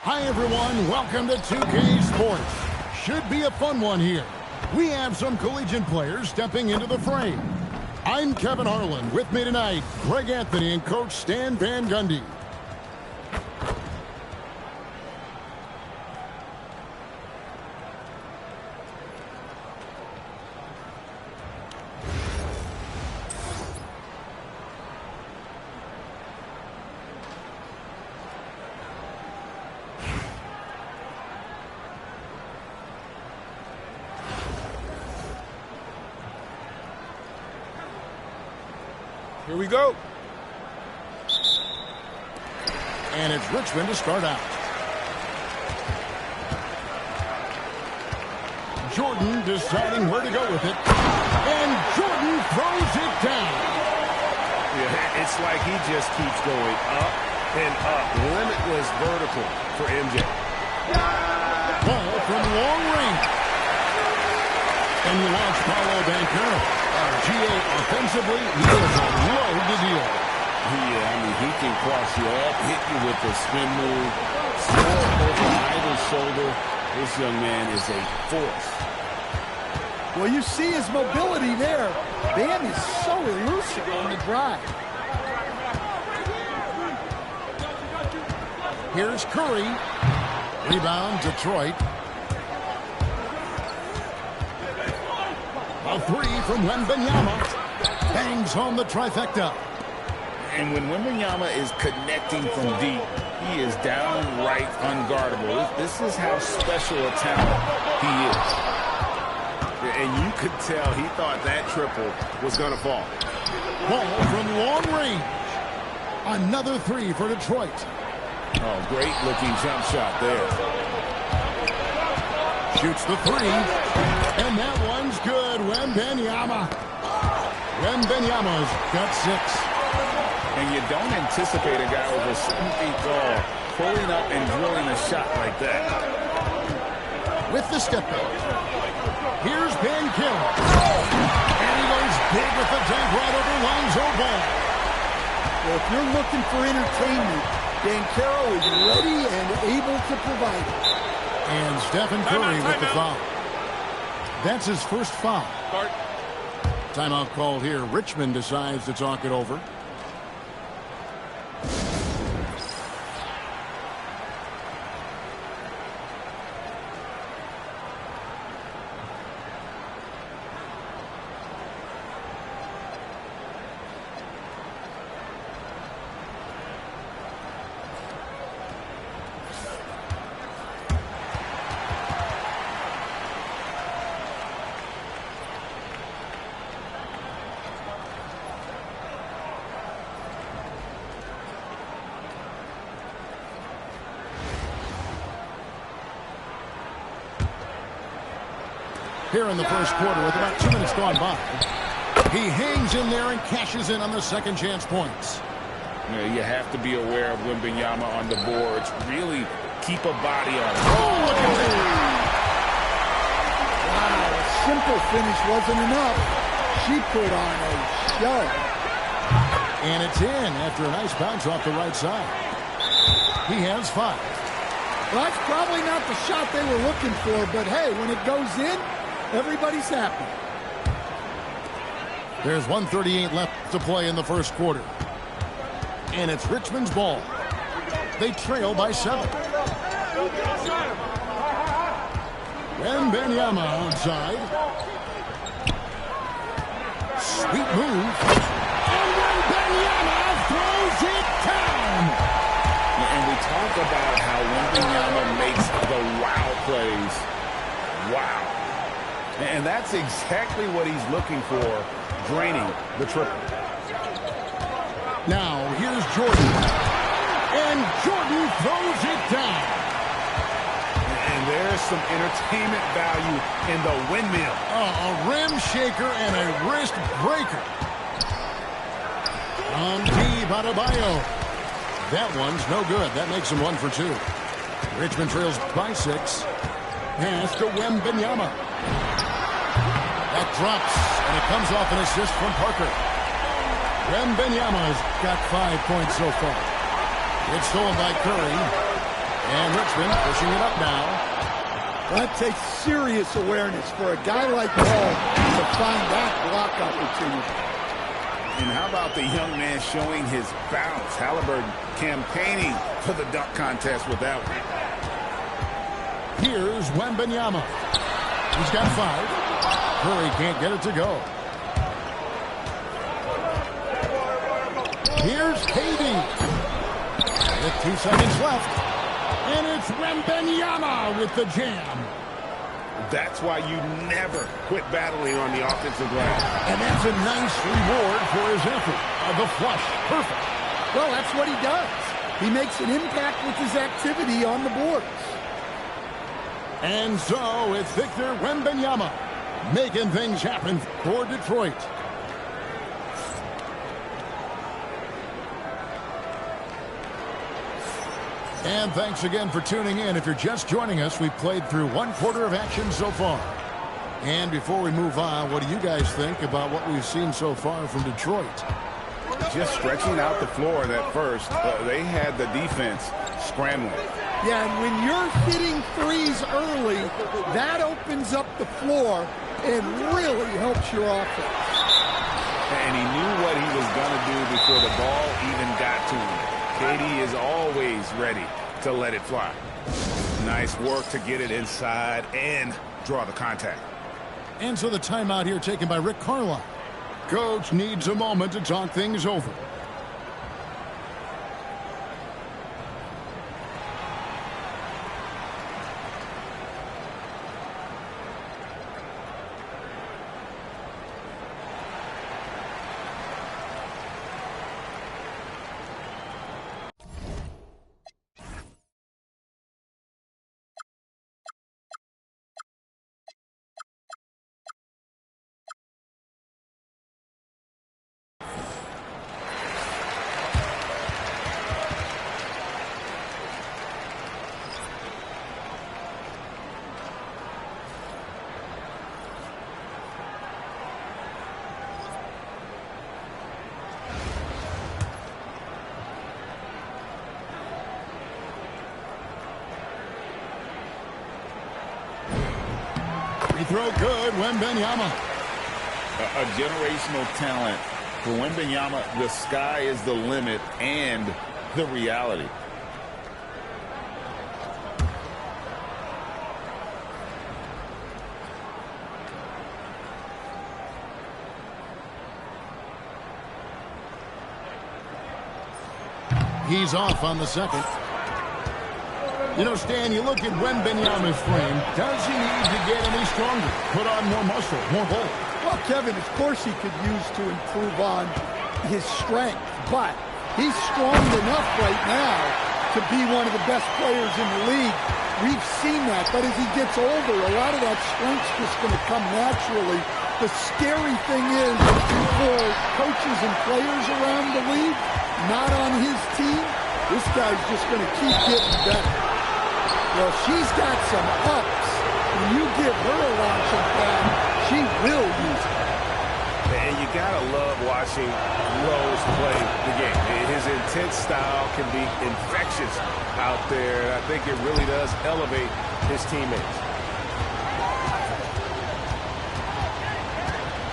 Hi, everyone. Welcome to 2K Sports. Should be a fun one here. We have some collegiate players stepping into the frame. I'm Kevin Harlan. With me tonight, Greg Anthony and Coach Stan Van Gundy. Here we go. And it's Richmond to start out. Jordan deciding where to go with it. And Jordan throws it down. Yeah, it's like he just keeps going up and up. Limitless vertical for MJ. Ball from long range. And you watch Paulo Banchero. GA offensively, he is a load to deal. Yeah, I mean, he can cross you up, hit you with a spin move, score over either shoulder. This young man is a force. Well, you see his mobility there. Bam is so elusive on the drive. Here's Curry. Rebound, Detroit. A three from Wembanyama. Bangs home the trifecta. And when Wembanyama is connecting from deep, he is downright unguardable. This is how special a talent he is. And you could tell he thought that triple was going to fall. Ball from long range. Another three for Detroit. Oh, great looking jump shot there. Shoots the three. And that one's good. Wembanyama. Wembanyama's got 6. And you don't anticipate a guy over 7 feet tall pulling up and drilling a shot like that. With the step back. Here's Banchero. And he goes big with the dunk right over Lonzo Ball. Well, if you're looking for entertainment, Banchero is ready and able to provide it. And Stephen Curry with the foul. That's his first foul. Timeout called here. Richmond decides to talk it over. Here in the first quarter with about 2 minutes gone by. He hangs in there and cashes in on the second chance points. You have to be aware of Wembanyama on the boards. Really keep a body on him. Oh, look at that. Wow, a simple finish wasn't enough. She put on a show. And it's in after a nice bounce off the right side. He has 5. Well, that's probably not the shot they were looking for, but hey, when it goes in, everybody's happy. There's 1:38 left to play in the first quarter. And it's Richmond's ball. They trail by 7. Wembanyama outside. Sweet move. And Wembanyama throws it down. And we talk about how Wembanyama makes the wow plays. Wow. And that's exactly what he's looking for, draining the triple. Now, here's Jordan. And Jordan throws it down. And there's some entertainment value in the windmill. A rim shaker and a wrist breaker. On deep, Adebayo. That one's no good. That makes him 1 for 2. Richmond trails by 6. Pass to Wembanyama. That drops, and it comes off an assist from Parker. Wembanyama's got 5 points so far. It's stolen by Curry. And Richmond pushing it up now. That takes serious awareness for a guy like Ball to find that block opportunity. And how about the young man showing his bounce? Halliburton campaigning for the dunk contest with that one. Here's Wembanyama. He's got 5. Curry can't get it to go. Here's KD. With 2 seconds left. And it's Wembanyama with the jam. That's why you never quit battling on the offensive glass. And that's a nice reward for his effort. The flush. Perfect. Well, that's what he does. He makes an impact with his activity on the boards. And so it's Victor Wembanyama making things happen for Detroit. And thanks again for tuning in. If you're just joining us, we've played through 1/4 of action so far. And before we move on, what do you guys think about what we've seen so far from Detroit? Just stretching out the floor that first. They had the defense scrambling. Yeah, and when you're hitting threes early, that opens up the floor and really helps your offense. And he knew what he was going to do before the ball even got to him. KD is always ready to let it fly. Nice work to get it inside and draw the contact. And so the timeout here taken by Rick Carlisle. Coach needs a moment to talk things over. Free throw good, Wembanyama. A generational talent. For Wembanyama, the sky is the limit and the reality. He's off on the second. You know, Stan, you look at Wembanyama's frame. Does he need to get any stronger? Put on more muscle, more bulk? Well, Kevin, of course he could use to improve on his strength, but he's strong enough right now to be one of the best players in the league. We've seen that, but as he gets older, a lot of that strength's just going to come naturally. The scary thing is, for coaches and players around the league, not on his team, this guy's just going to keep getting better. Well, she's got some ups. When you give her a launching pad, she will use it. And you got to love watching Rose play the game. His intense style can be infectious out there. I think it really does elevate his teammates.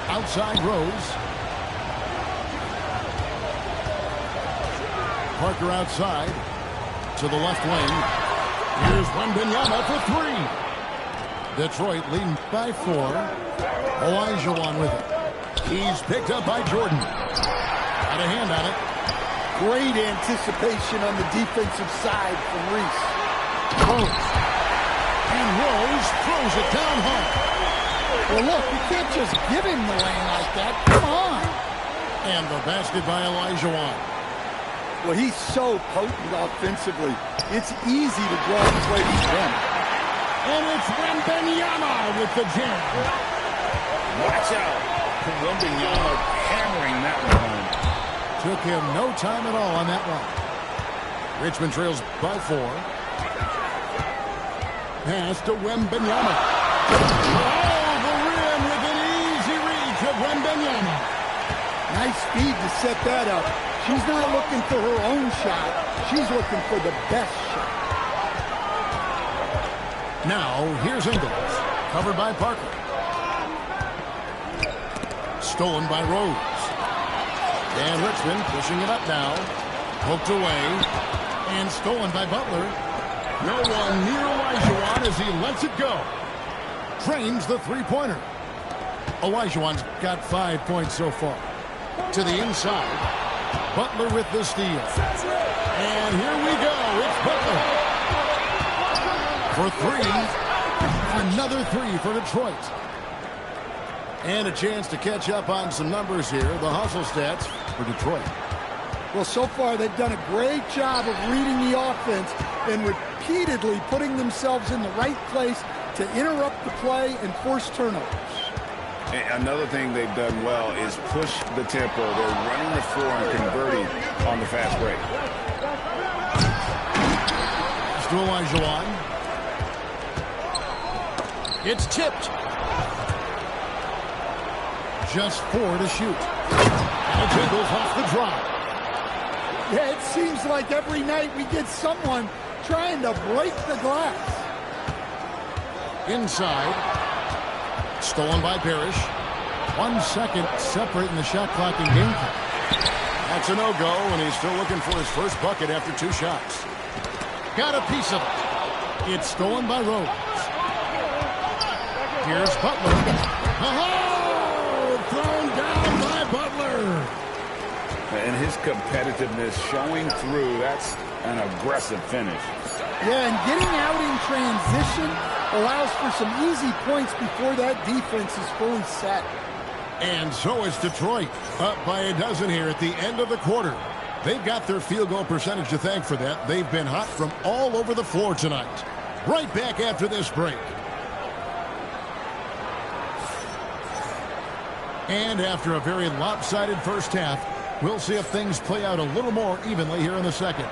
Outside Rose. Parker outside to the left wing. Here's Wembanyama for 3. Detroit leading by 4. Olajuwon with it. He's picked up by Jordan. Got a hand on it. Great anticipation on the defensive side from Reese. Rose. And Rose throws it down hard. Well, look, you can't just give him the lane like that. Come on. And the basket by Olajuwon. Well, he's so potent offensively. It's easy to draw the play to him. And it's Wembanyama with the jam. Watch out. Wembanyama hammering that one home. Took him no time at all on that one. Richmond trails by 4. Pass to Wembanyama. Oh, the rim with an easy reach of Wembanyama. Nice speed to set that up. She's not looking for her own shot. She's looking for the best shot. Now, here's Ingles. Covered by Parker. Stolen by Rose. And Richmond pushing it up now. Poked away. And stolen by Butler. No one near Olajuwon as he lets it go. Drains the three-pointer. Olajuwon's got 5 points so far. To the inside. Butler with the steal. And here we go. It's Butler. For three. Another three for Detroit. And a chance to catch up on some numbers here. The hustle stats for Detroit. Well, so far they've done a great job of reading the offense and repeatedly putting themselves in the right place to interrupt the play and force turnovers. And another thing they've done well is push the tempo. They're running the floor and converting on the fast break. To Olajuwon. It's tipped. Just 4 to shoot. And Ingles off the drop. Yeah, it seems like every night we get someone trying to break the glass. Inside. Stolen by Parrish. 1 second separating the shot clock and game clock. That's a no-go, and he's still looking for his first bucket after 2 shots. Got a piece of it. It's stolen by Rose. Here's Butler. Oh, thrown down by Butler. And his competitiveness showing through. That's an aggressive finish. Yeah, and getting out in transition allows for some easy points before that defense is fully set. And so is Detroit, up by a dozen here at the end of the quarter. They've got their field goal percentage to thank for that. They've been hot from all over the floor tonight. Right back after this break. And after a very lopsided first half, we'll see if things play out a little more evenly here in the second.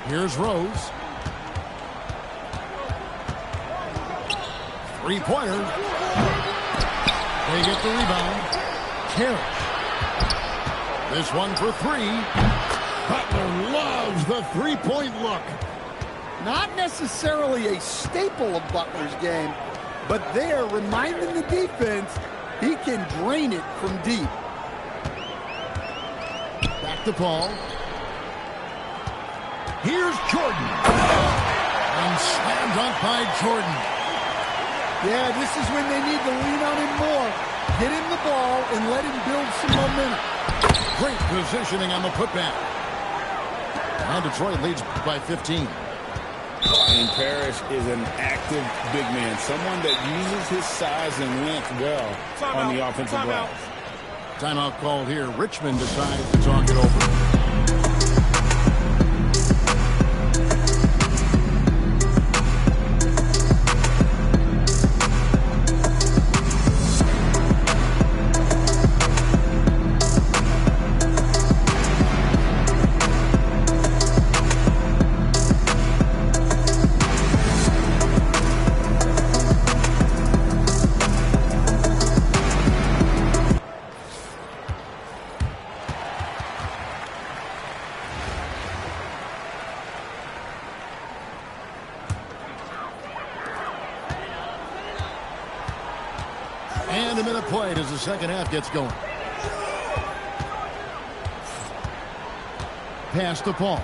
Here's Rose. Three-pointer. They get the rebound. Parrish. This one for three. Butler loves the three-point look. Not necessarily a staple of Butler's game, but they're reminding the defense he can drain it from deep. Back to Paul. Here's Jordan. And slam dunk by Jordan. Yeah, this is when they need to lean on him more. Get him the ball and let him build some momentum. Great positioning on the putback. And Detroit leads by 15. And Parrish is an active big man, someone that uses his size and length well on the offensive glass. Timeout called here. Richmond decides to talk it over. And a minute played as the second half gets going. Pass to Paul.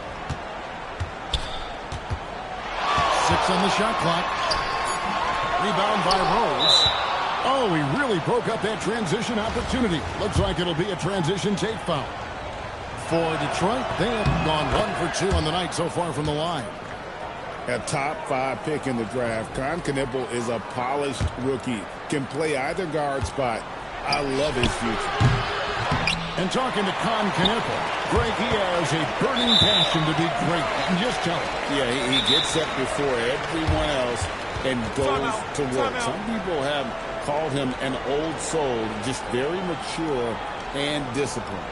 6 on the shot clock. Rebound by Rose. Oh, he really broke up that transition opportunity. Looks like it'll be a transition take foul. For Detroit, they have gone 1 for 2 on the night so far from the line. A top 5 pick in the draft. Con Knippel is a polished rookie. Can play either guard spot. I love his future. And talking to Con Knippel, Greg, he has a burning passion to be great. And just tell him. Yeah, he gets up before everyone else and goes to work. Some people have called him an old soul, just very mature and disciplined.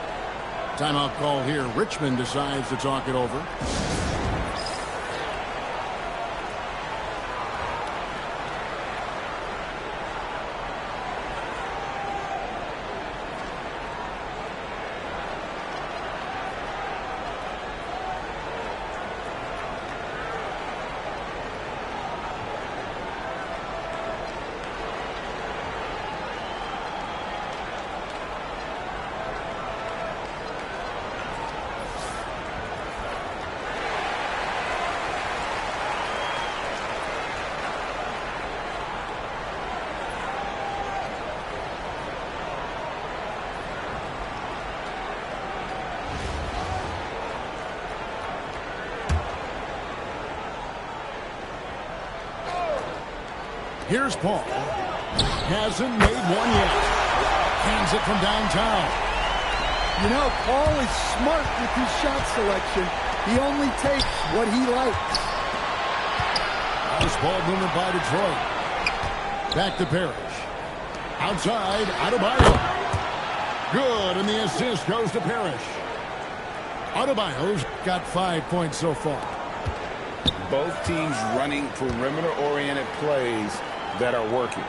Timeout call here. Richmond decides to talk it over. Here's Paul. Hasn't made one yet. Hands it from downtown. You know, Paul is smart with his shot selection. He only takes what he likes. Nice ball movement by Detroit. Back to Parrish. Outside, Adebayo. Good, and the assist goes to Parrish. Adebayo's got 5 points so far. Both teams running perimeter-oriented plays that are working.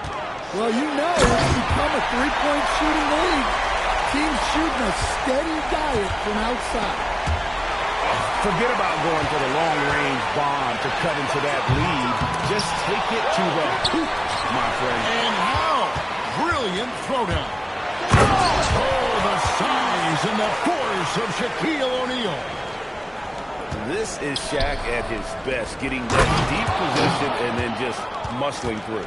Well, you know it's become a three-point shooting league. Teams shooting a steady diet from outside. Forget about going for the long-range bomb to cut into that lead. Just take it to the hoop, my friend. And how brilliant throwdown. Oh, the size and the force of Shaquille O'Neal. This is Shaq at his best, getting that deep position and then just muscling through.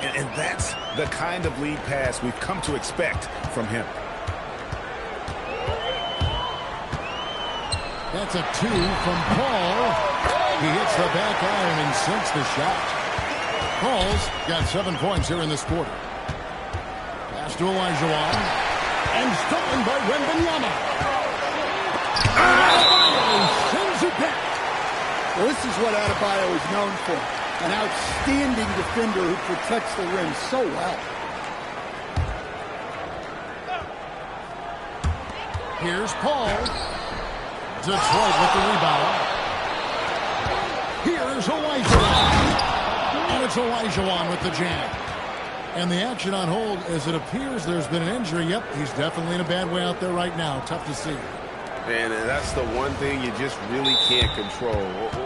And that's the kind of lead pass we've come to expect from him. That's a 2 from Paul. He hits the back iron and sinks the shot. Paul's got 7 points here in this quarter. Pass to Olajuwon. And stolen by Wembanyama. Adebayo sends it back. Well, this is what Adebayo is known for. An outstanding defender who protects the rim so well. Here's Paul. Detroit with the rebound. Here's Olajuwon. And it's Olajuwon with the jam. And the action on hold as it appears there's been an injury. Yep, he's definitely in a bad way out there right now. Tough to see. And that's the one thing you just really can't control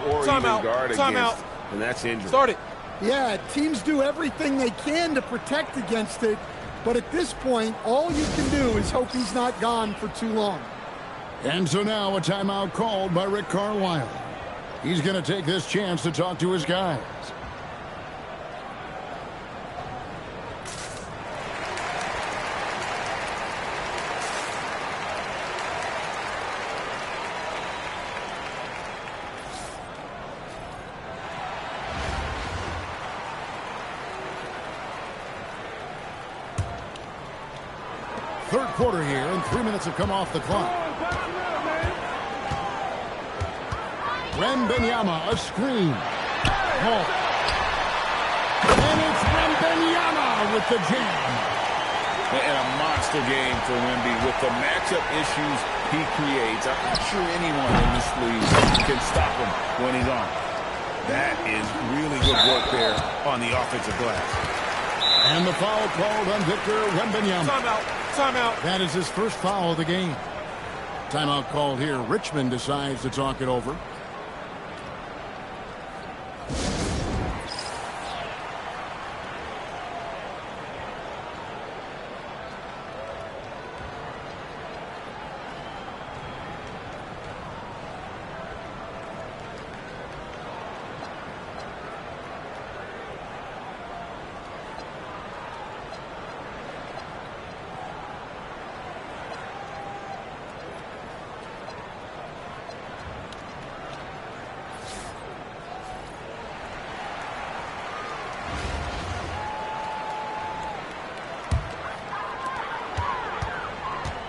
or even guard against, and that's injury. Start it. Yeah, teams do everything they can to protect against it, but at this point, all you can do is hope he's not gone for too long. And so now a timeout called by Rick Carlisle. He's going to take this chance to talk to his guys. Third quarter here, and 3 minutes have come off the clock. Wembanyama, a screen. Paul. And it's Wembanyama with the jam. And a monster game for Wemby with the matchup issues he creates. I'm not sure anyone in this league can stop him when he's on. That is really good work there on the offensive glass. And the foul called on Victor Wembanyama. Timeout. Timeout. That is his first foul of the game. Timeout called here. Richmond decides to talk it over.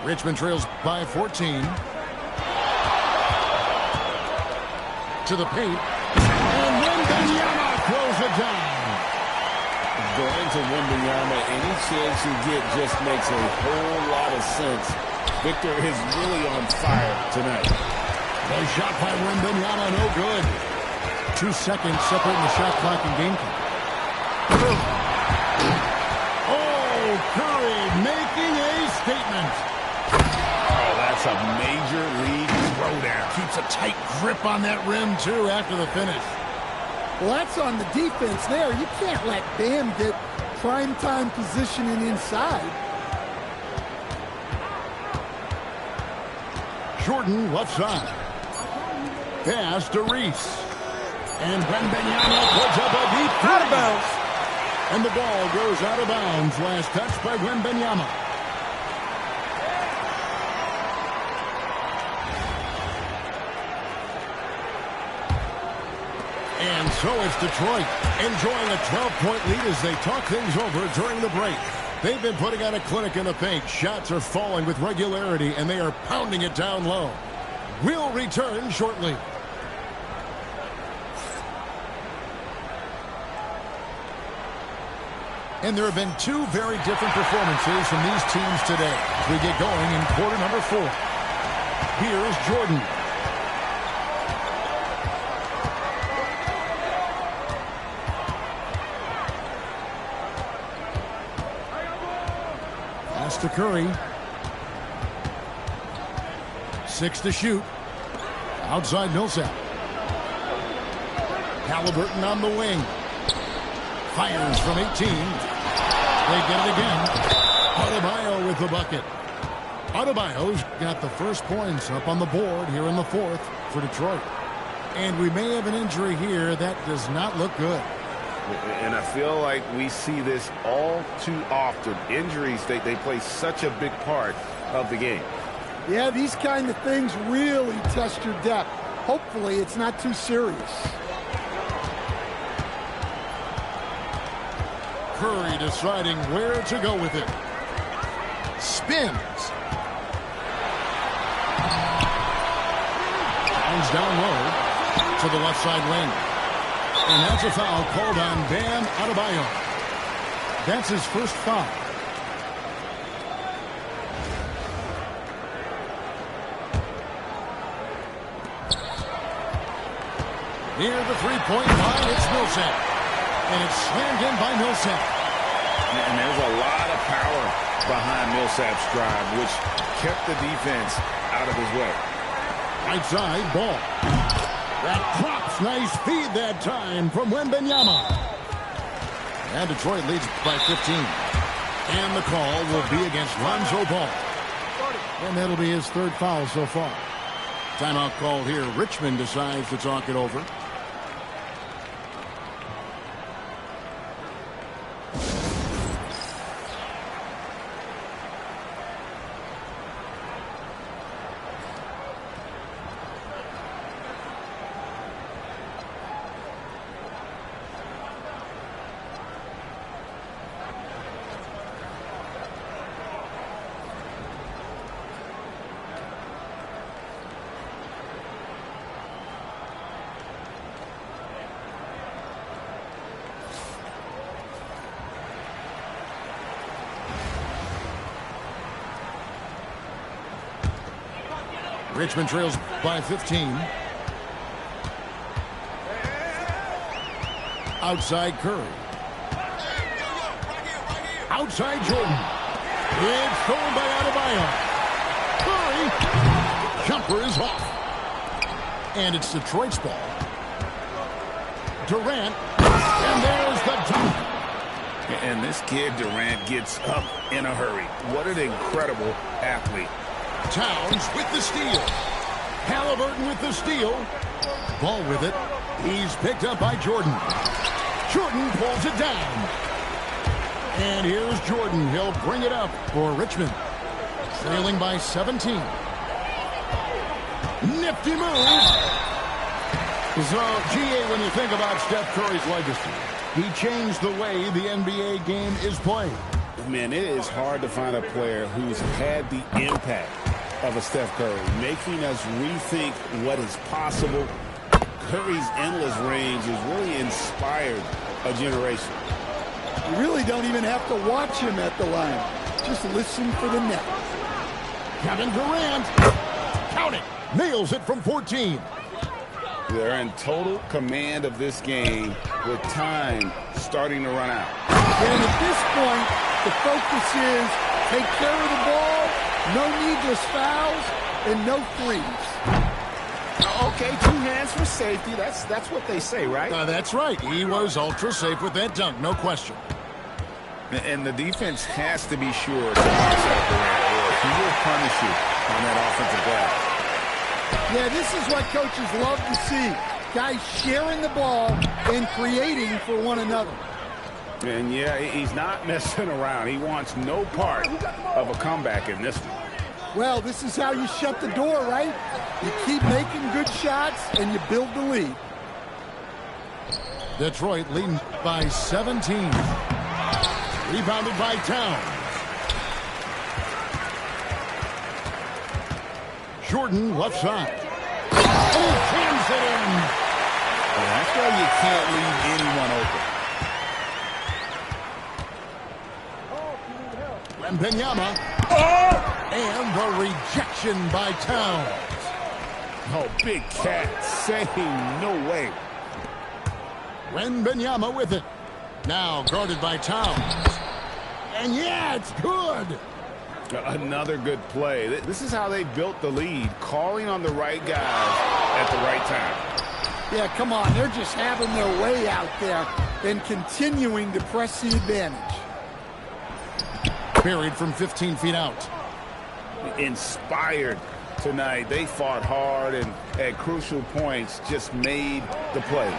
Richmond trails by 14. To the paint. And Wembanyama throws it down. Going to Wembanyama, any chance you get just makes a whole lot of sense. Victor is really on fire tonight. The shot by Wembanyama, no good. 2 seconds separating the shot clock and game clock. Oh, Curry making a statement. That's a major league throwdown. Keeps a tight grip on that rim, too, after the finish. Well, that's on the defense there. You can't let Bam get primetime positioning inside. Jordan left side. Pass to Reese. And Wembanyama puts up a deep three. Out of bounds. And the ball goes out of bounds. Last touch by Wembanyama. And so it's Detroit enjoying a 12-point lead as they talk things over during the break. They've been putting on a clinic in the paint. Shots are falling with regularity, and they are pounding it down low. We'll return shortly. And there have been two very different performances from these teams today as we get going in quarter number 4. Here's Jordan. Pass to Curry. 6 to shoot. Outside Millsap. Halliburton on the wing. Fires from 18. They get it again. Adebayo with the bucket. Adebayo's got the first points up on the board here in the 4th for Detroit. And we may have an injury here that does not look good. And I feel like we see this all too often. Injuries, they play such a big part of the game. Yeah, these kind of things really test your depth. Hopefully it's not too serious. Curry deciding where to go with it. Spins. Downs down low to the left side lane. And that's a foul called on Bam Adebayo. That's his first foul. Near the three-point line, it's Millsap. And it's slammed in by Millsap. And there's a lot of power behind Millsap's drive, which kept the defense out of his way. Right side, Ball. That drops. Nice feed that time from Wembanyama. And Detroit leads by 15. And the call will be against Lonzo Ball. And that'll be his third foul so far. Timeout called here. Richmond decides to talk it over. Richmond trails by 15. Outside Curry. Outside Jordan. It's thrown by Adebayo. Curry. Jumper is off. And it's Detroit's ball. Durant. And there's the dunk. And this kid, Durant, gets up in a hurry. What an incredible athlete. Towns with the steal. Halliburton with the steal. Ball with it. He's picked up by Jordan. Jordan pulls it down. And here's Jordan. He'll bring it up for Richmond. Trailing by 17. Nifty move. So, GA, when you think about Steph Curry's legacy, he changed the way the NBA game is played. Man, it is hard to find a player who's had the impact of a Steph Curry, making us rethink what is possible. Curry's endless range has really inspired a generation. You really don't even have to watch him at the line. Just listen for the net. Kevin Durant. Count it. Nails it from 14. They're in total command of this game with time starting to run out. And at this point, the focus is take care of the ball, no needless fouls, and no threes. Okay, 2 hands for safety. That's what they say, right? That's right. He was ultra safe with that dunk, no question. And the defense has to be sure to box out Durant, or he will punish you on that offensive glass. Yeah, this is what coaches love to see. Guys sharing the ball and creating for one another. And yeah, he's not messing around. He wants no part of a comeback in this one. Well, this is how you shut the door, right? You keep making good shots and you build the lead. Detroit leading by 17. Rebounded by Towns. Jordan left side. And he jams it in. And that's why you can't leave anyone open. Wembanyama. And the rejection by Towns. Oh, Big Cat saying no way. Wembanyama with it. Now guarded by Towns. And yeah, it's good. Another good play. This is how they built the lead, calling on the right guys at the right time. Yeah, come on. They're just having their way out there and continuing to press the advantage. Buried from 15 feet out. Inspired tonight. They fought hard and at crucial points just made the plays.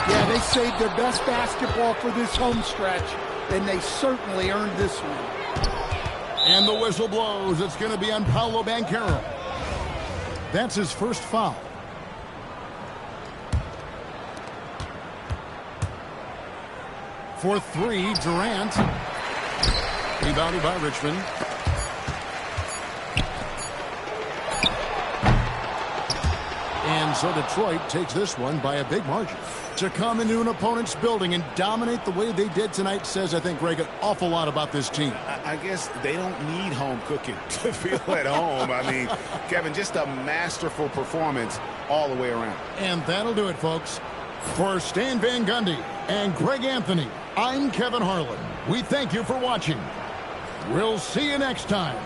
Yeah, they saved their best basketball for this home stretch, and they certainly earned this one. And the whistle blows. It's going to be on Paolo Banchero. That's his first foul. For three, Durant. Rebounded by Richmond. And so Detroit takes this one by a big margin. To come into an opponent's building and dominate the way they did tonight says, I think, Greg, an awful lot about this team. I guess they don't need home cooking to feel at home. I mean, Kevin, just a masterful performance all the way around. And that'll do it, folks. For Stan Van Gundy and Greg Anthony, I'm Kevin Harlan. We thank you for watching. We'll see you next time.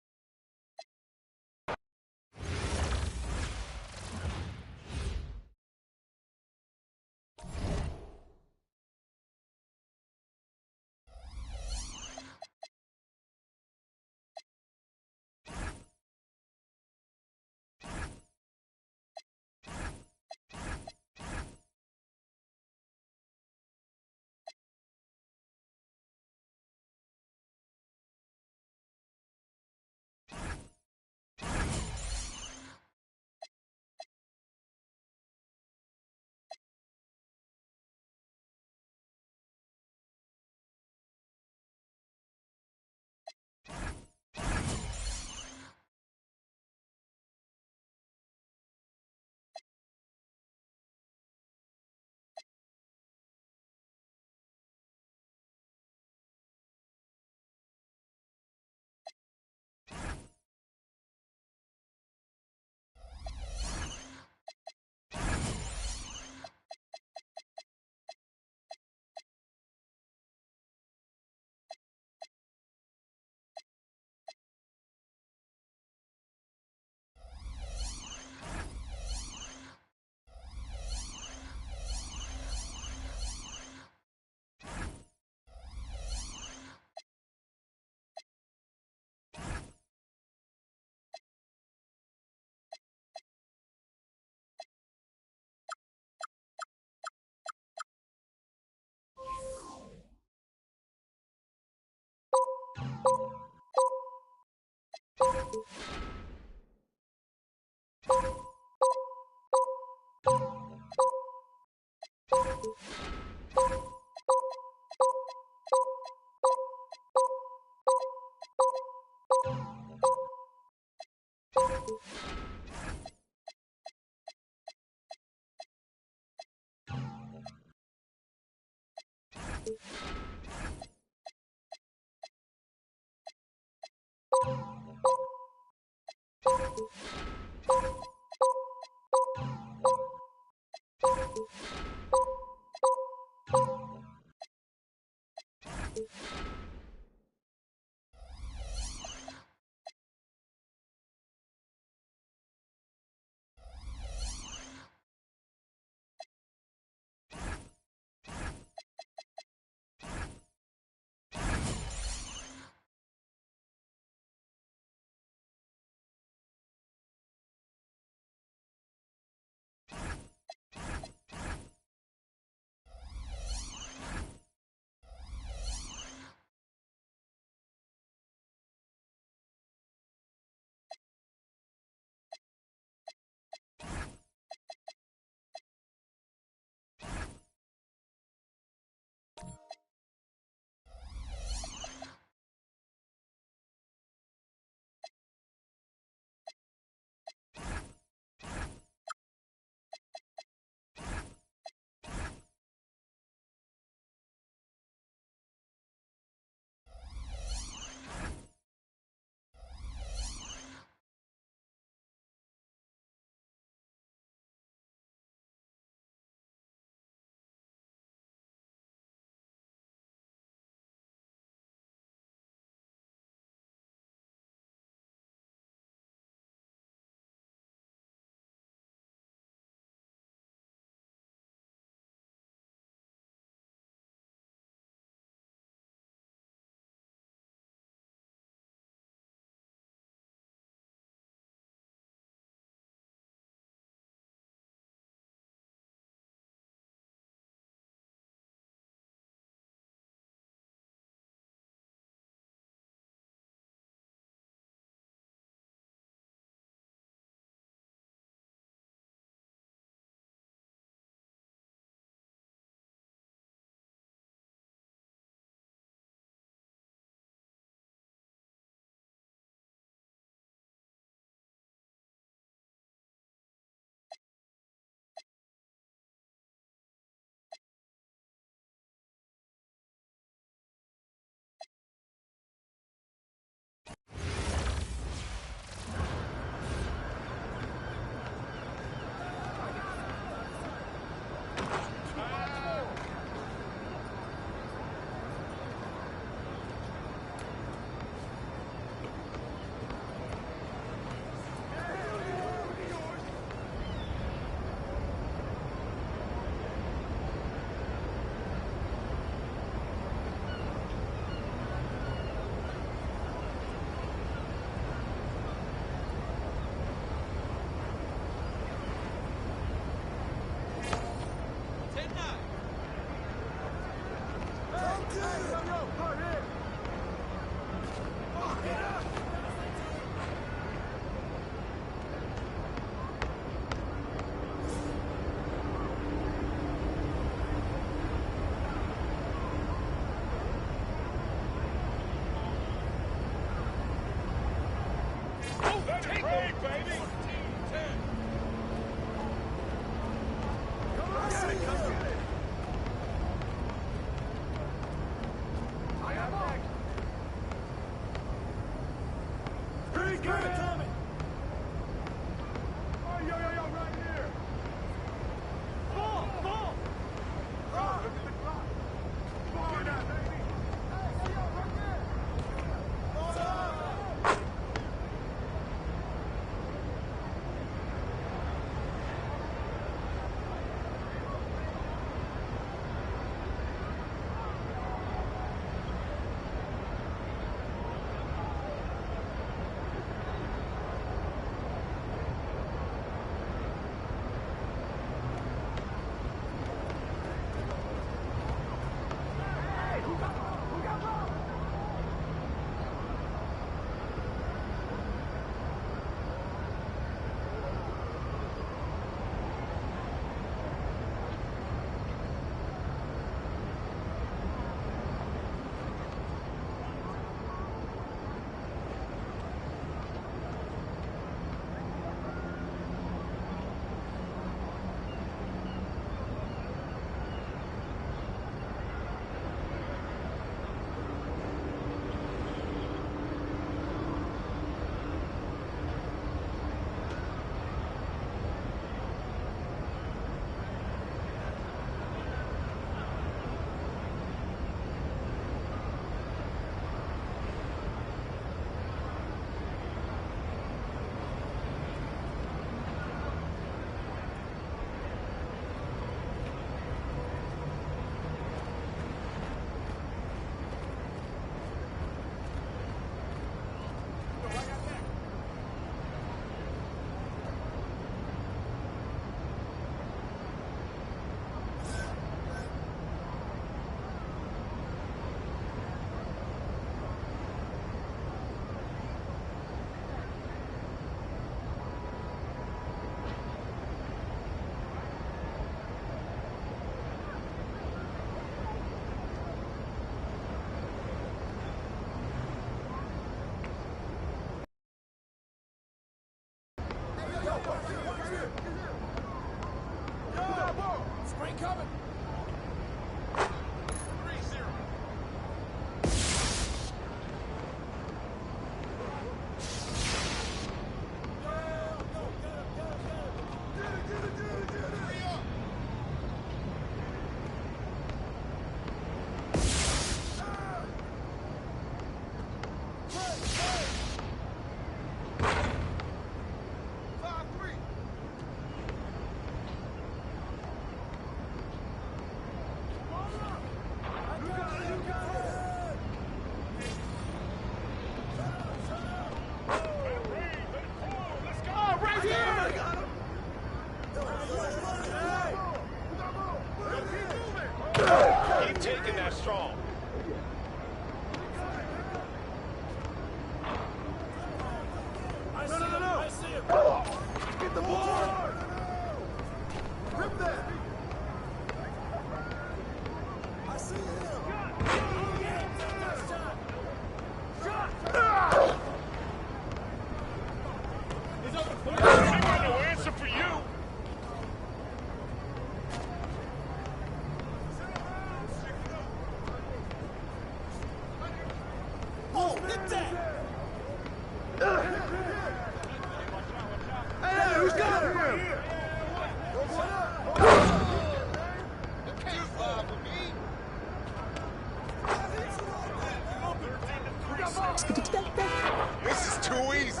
This is too easy.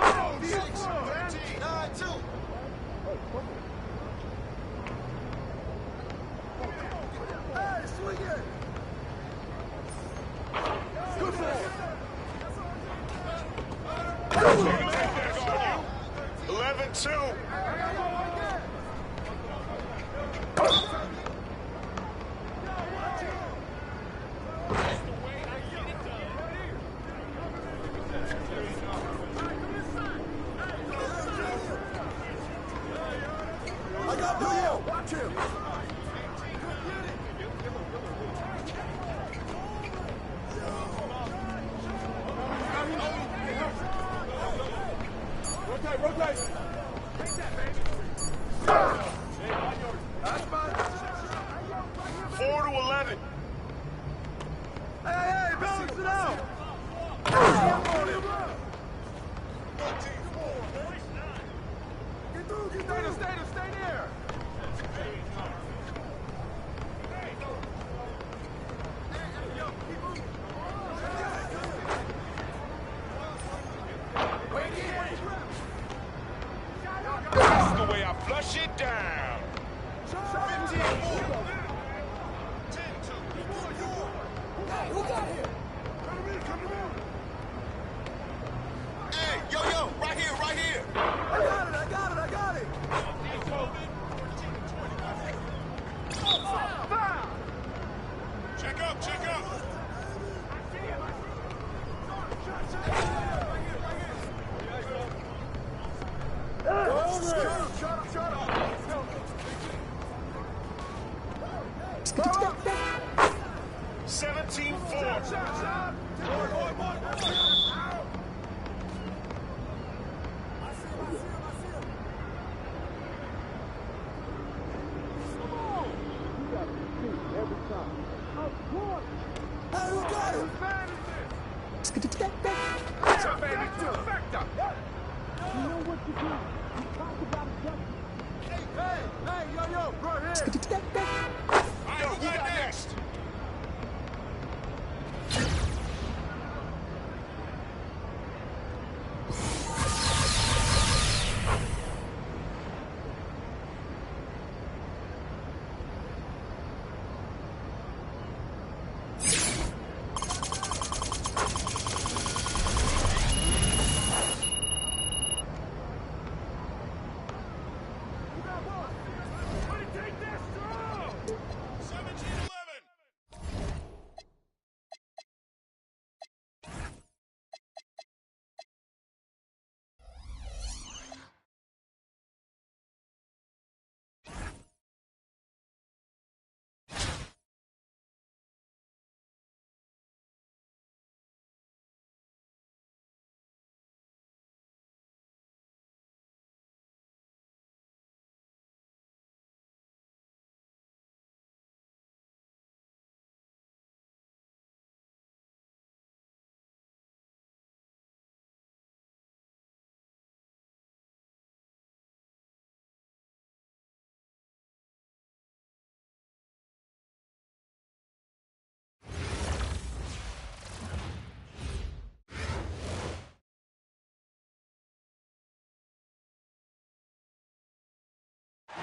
Oh, 6, 13, 9, 2. Hey, swing it. Good ball. 11-2. Rotate. Take that, baby. 4-11. 17-4.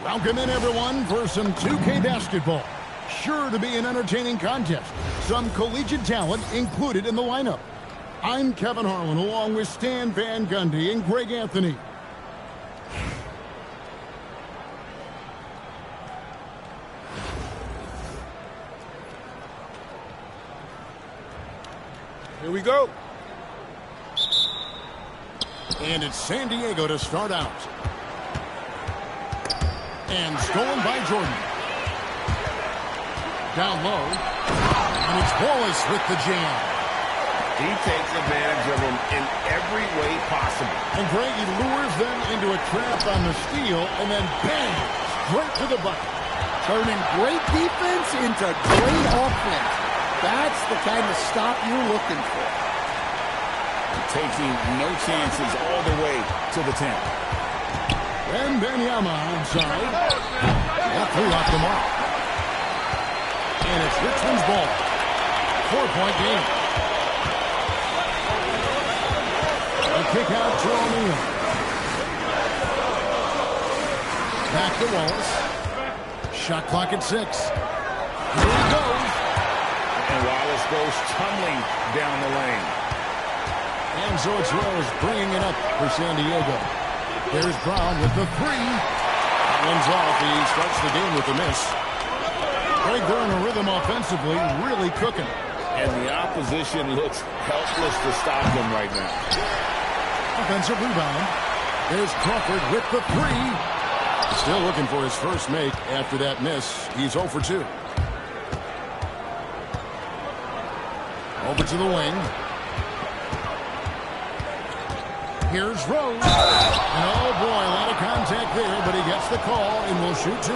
Welcome in, everyone, for some 2K basketball. Sure to be an entertaining contest. Some collegiate talent included in the lineup. I'm Kevin Harlan, along with Stan Van Gundy and Greg Anthony. Here we go. And it's San Diego to start out. And stolen by Jordan. Down low. And it's Ballahz with the jam. He takes advantage of him in every way possible. And Greg, he lures them into a trap on the steal, and then bang, straight to the bucket. Turning great defense into great offense. That's the kind of stop you're looking for. Taking no chances all the way to the 10. And Benyama inside. That three off the mark. And it's Richmond's ball. 4-point game. A kick out to O'Neal. Back to Wallace. Shot clock at 6. Here he goes. And Wallace goes tumbling down the lane. And so it's Rose bringing it up for San Diego. There's Brown with the three. That one's off. He starts the game with a miss. Greg, they're in a rhythm offensively, really cooking. And the opposition looks helpless to stop them right now. Offensive rebound. There's Crawford with the three. Still looking for his first make after that miss. He's 0 for 2. Over to the wing. Here's Rose. And oh boy, a lot of contact there, but he gets the call and will shoot 2.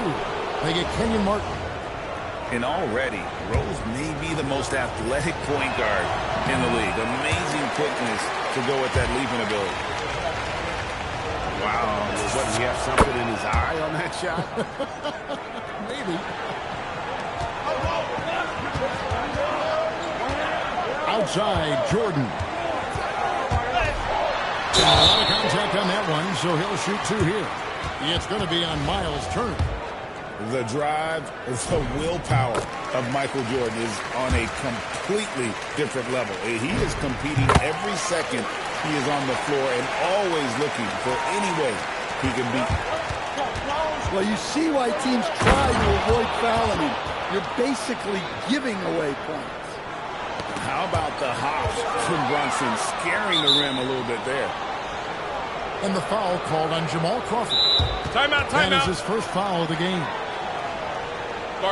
They get Kenyon Martin. And already, Rose may be the most athletic point guard in the league. Amazing quickness to go with that leaping ability. Wow, what, he have something in his eye on that shot? Maybe. Outside, Jordan. And a lot of contact on that one, so he'll shoot 2 here. It's going to be on Miles' turn. The drive, the willpower of Michael Jordan is on a completely different level. He is competing every second he is on the floor and always looking for any way he can beat. Well, you see why teams try to avoid fouling him. You're basically giving away points. How about the hops from Brunson, scaring the rim a little bit there. And the foul called on Jamal Crawford. Timeout, That is timeout. his first foul of the game.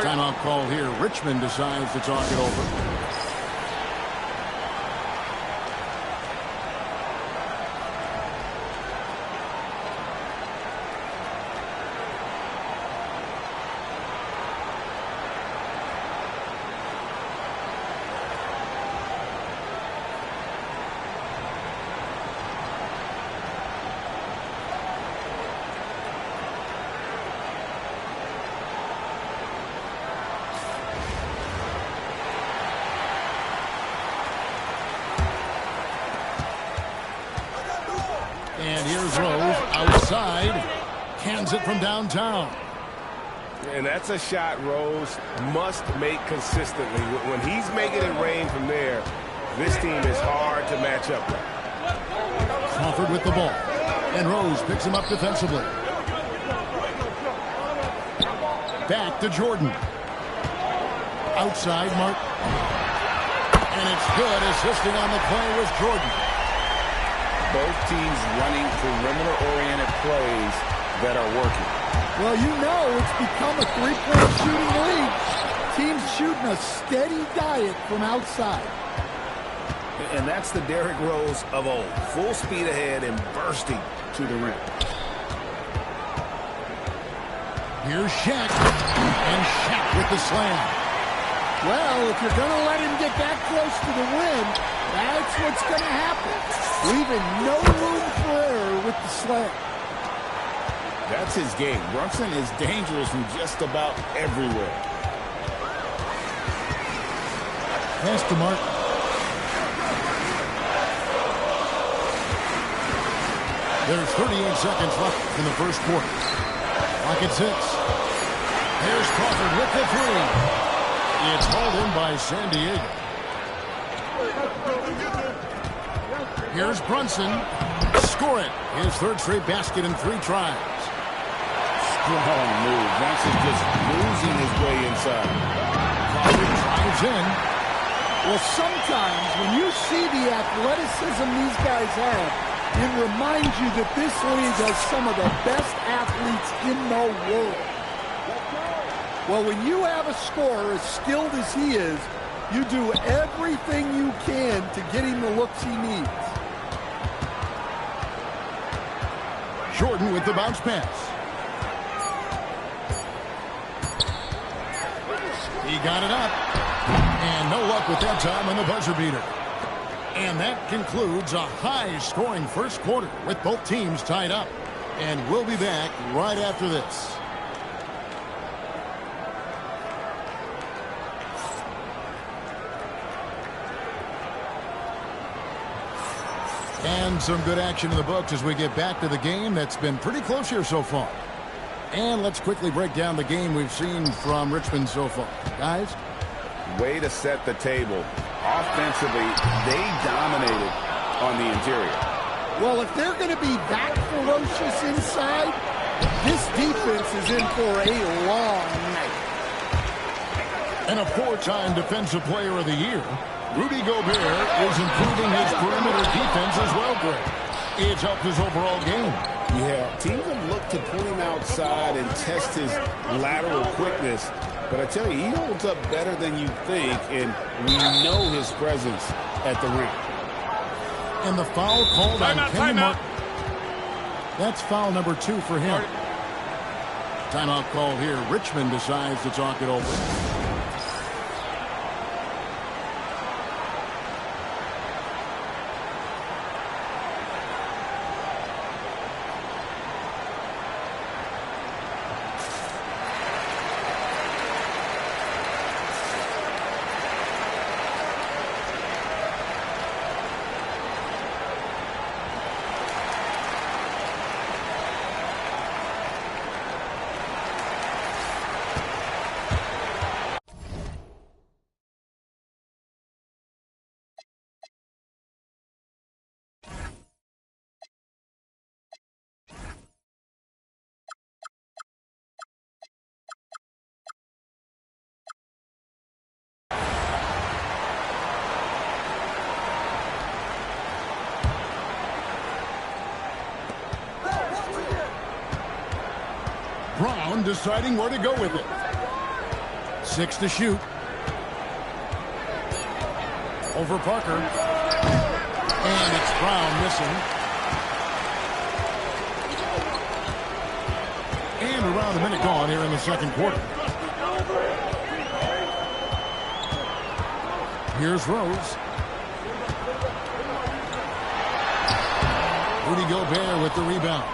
Timeout call here. Richmond decides to talk it over. And here's Rose outside. Cans it from downtown. And that's a shot Rose must make consistently. When he's making it rain from there, this team is hard to match up with. Crawford with the ball. And Rose picks him up defensively. Back to Jordan. Outside Mark. And it's good, assisting on the play with Jordan. Both teams running perimeter-oriented plays that are working. Well, you know it's become a three-point shooting league. Teams shooting a steady diet from outside. And that's the Derrick Rose of old. Full speed ahead and bursting to the rim. Here's Shaq. And Shaq with the slam. Well, if you're going to let him get that close to the rim, that's what's going to happen. Leaving no room for error with the slam. That's his game. Brunson is dangerous from just about everywhere. Pass to Mark. There's 38 seconds left in the first quarter. Clock at 6. Here's Crawford with the three. It's hauled in by San Diego. Here's Brunson. Score it. His third straight basket in 3 tries. Strong move. Brunson just losing his way inside. Crawford drives in. Well, sometimes when you see the athleticism these guys have, it reminds you that this league has some of the best athletes in the world. Well, when you have a scorer as skilled as he is, you do everything you can to get him the looks he needs. Jordan with the bounce pass. He got it up. And no luck with that time on the buzzer beater. And that concludes a high-scoring first quarter with both teams tied up. And we'll be back right after this. And some good action in the books as we get back to the game that's been pretty close here so far. And let's quickly break down the game we've seen from Richmond so far. Guys? Way to set the table. Offensively, they dominated on the interior. Well, if they're going to be that ferocious inside, this defense is in for a long night. And a 4-time Defensive Player of the Year, Rudy Gobert is improving his perimeter defense as well, Greg. It's helped his overall game. Yeah, teams have looked to put him outside and test his lateral quickness. But I tell you, he holds up better than you think, and we know his presence at the rim. And the foul called on Kenny Martin. That's foul number 2 for him. Timeout call here. Richmond decides to talk it over. Brown deciding where to go with it. 6 to shoot. Over Parker. And it's Brown missing. And around a minute gone here in the second quarter. Here's Rose. Rudy Gobert with the rebound.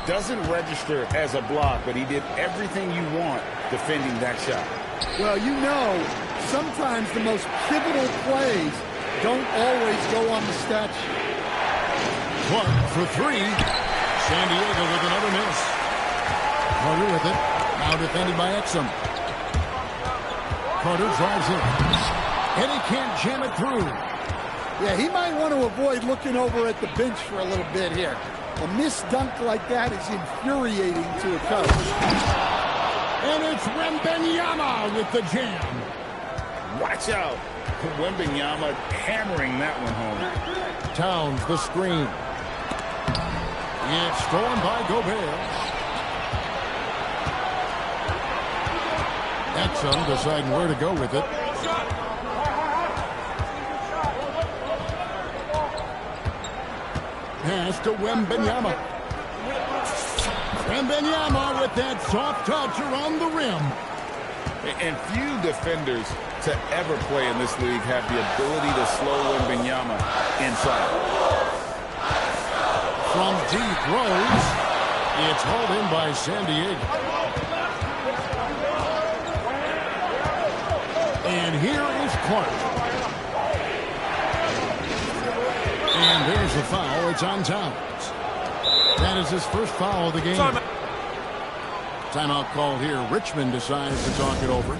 Doesn't register as a block, but he did everything you want defending that shot. Well, you know, sometimes the most pivotal plays don't always go on the stat sheet. Clark for 3. San Diego with another miss. Carter with it. Now defended by Exum. Carter drives in. And he can't jam it through. Yeah, he might want to avoid looking over at the bench for a little bit here. A missed dunk like that is infuriating to a coach. And it's Wembanyama with the jam. Watch out. Wembanyama hammering that one home. Towns the screen. It's stolen by Gobert. Exum deciding where to go with it. Pass to Wembanyama. Wembanyama with that soft touch around the rim. And few defenders to ever play in this league have the ability to slow Wembanyama inside. From deep, Rose. It's hauled in by San Diego. And here is Clark. And there's the foul. It's on Towns. That is his first foul of the game. Timeout called here. Richmond decides to talk it over.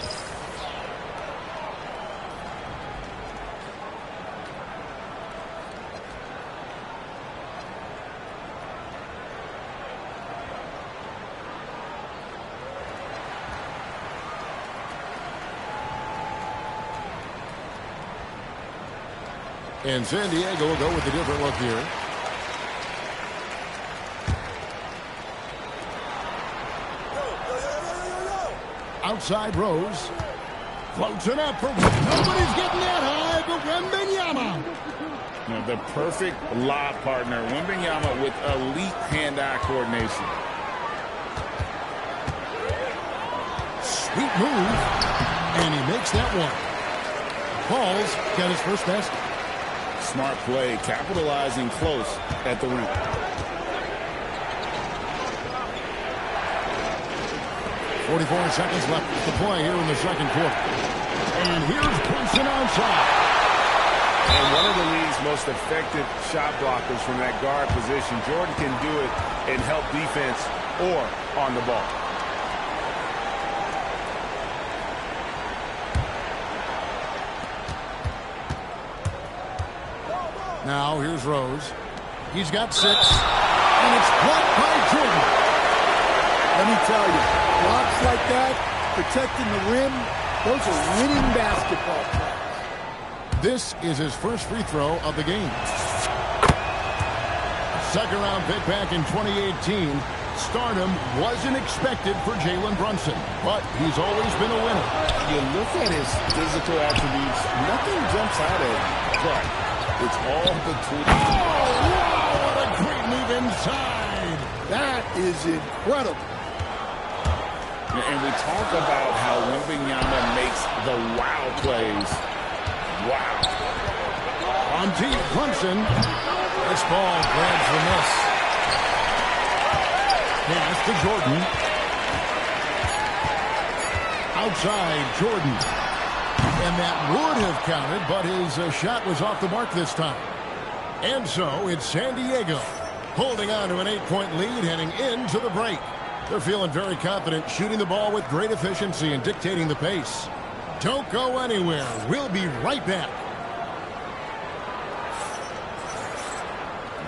And San Diego will go with a different look here. Outside Rose. Floats it up for nobody's getting that high, but Wembanyama. Now, the perfect lob partner. Wembanyama with elite hand-eye coordination. Sweet move. And he makes that one. Paul's got his first basket. Smart play, capitalizing close at the rim. .44 seconds left to play here in the second quarter. And here's Brunson outside. And one of the league's most effective shot blockers from that guard position. Jordan can do it and help defense or on the ball. Now here's Rose. He's got 6. And it's blocked by Jordan. Let me tell you, blocks like that, protecting the rim, those are winning basketball plays. This is his first free throw of the game. Second round pick back in 2018. Stardom wasn't expected for Jalen Brunson, but he's always been a winner. You look at his physical attributes, nothing jumps out at him, but it's all the tools. Oh, wow, what a great move inside. That is incredible. And we talk about how Wembanyama makes the wow plays. Wow. On deep, Brunson. This ball grabs the miss. Pass to Jordan. Outside, Jordan. And that would have counted, but his shot was off the mark this time. And so it's San Diego holding on to an 8-point lead heading into the break. They're feeling very confident, shooting the ball with great efficiency and dictating the pace. Don't go anywhere. We'll be right back.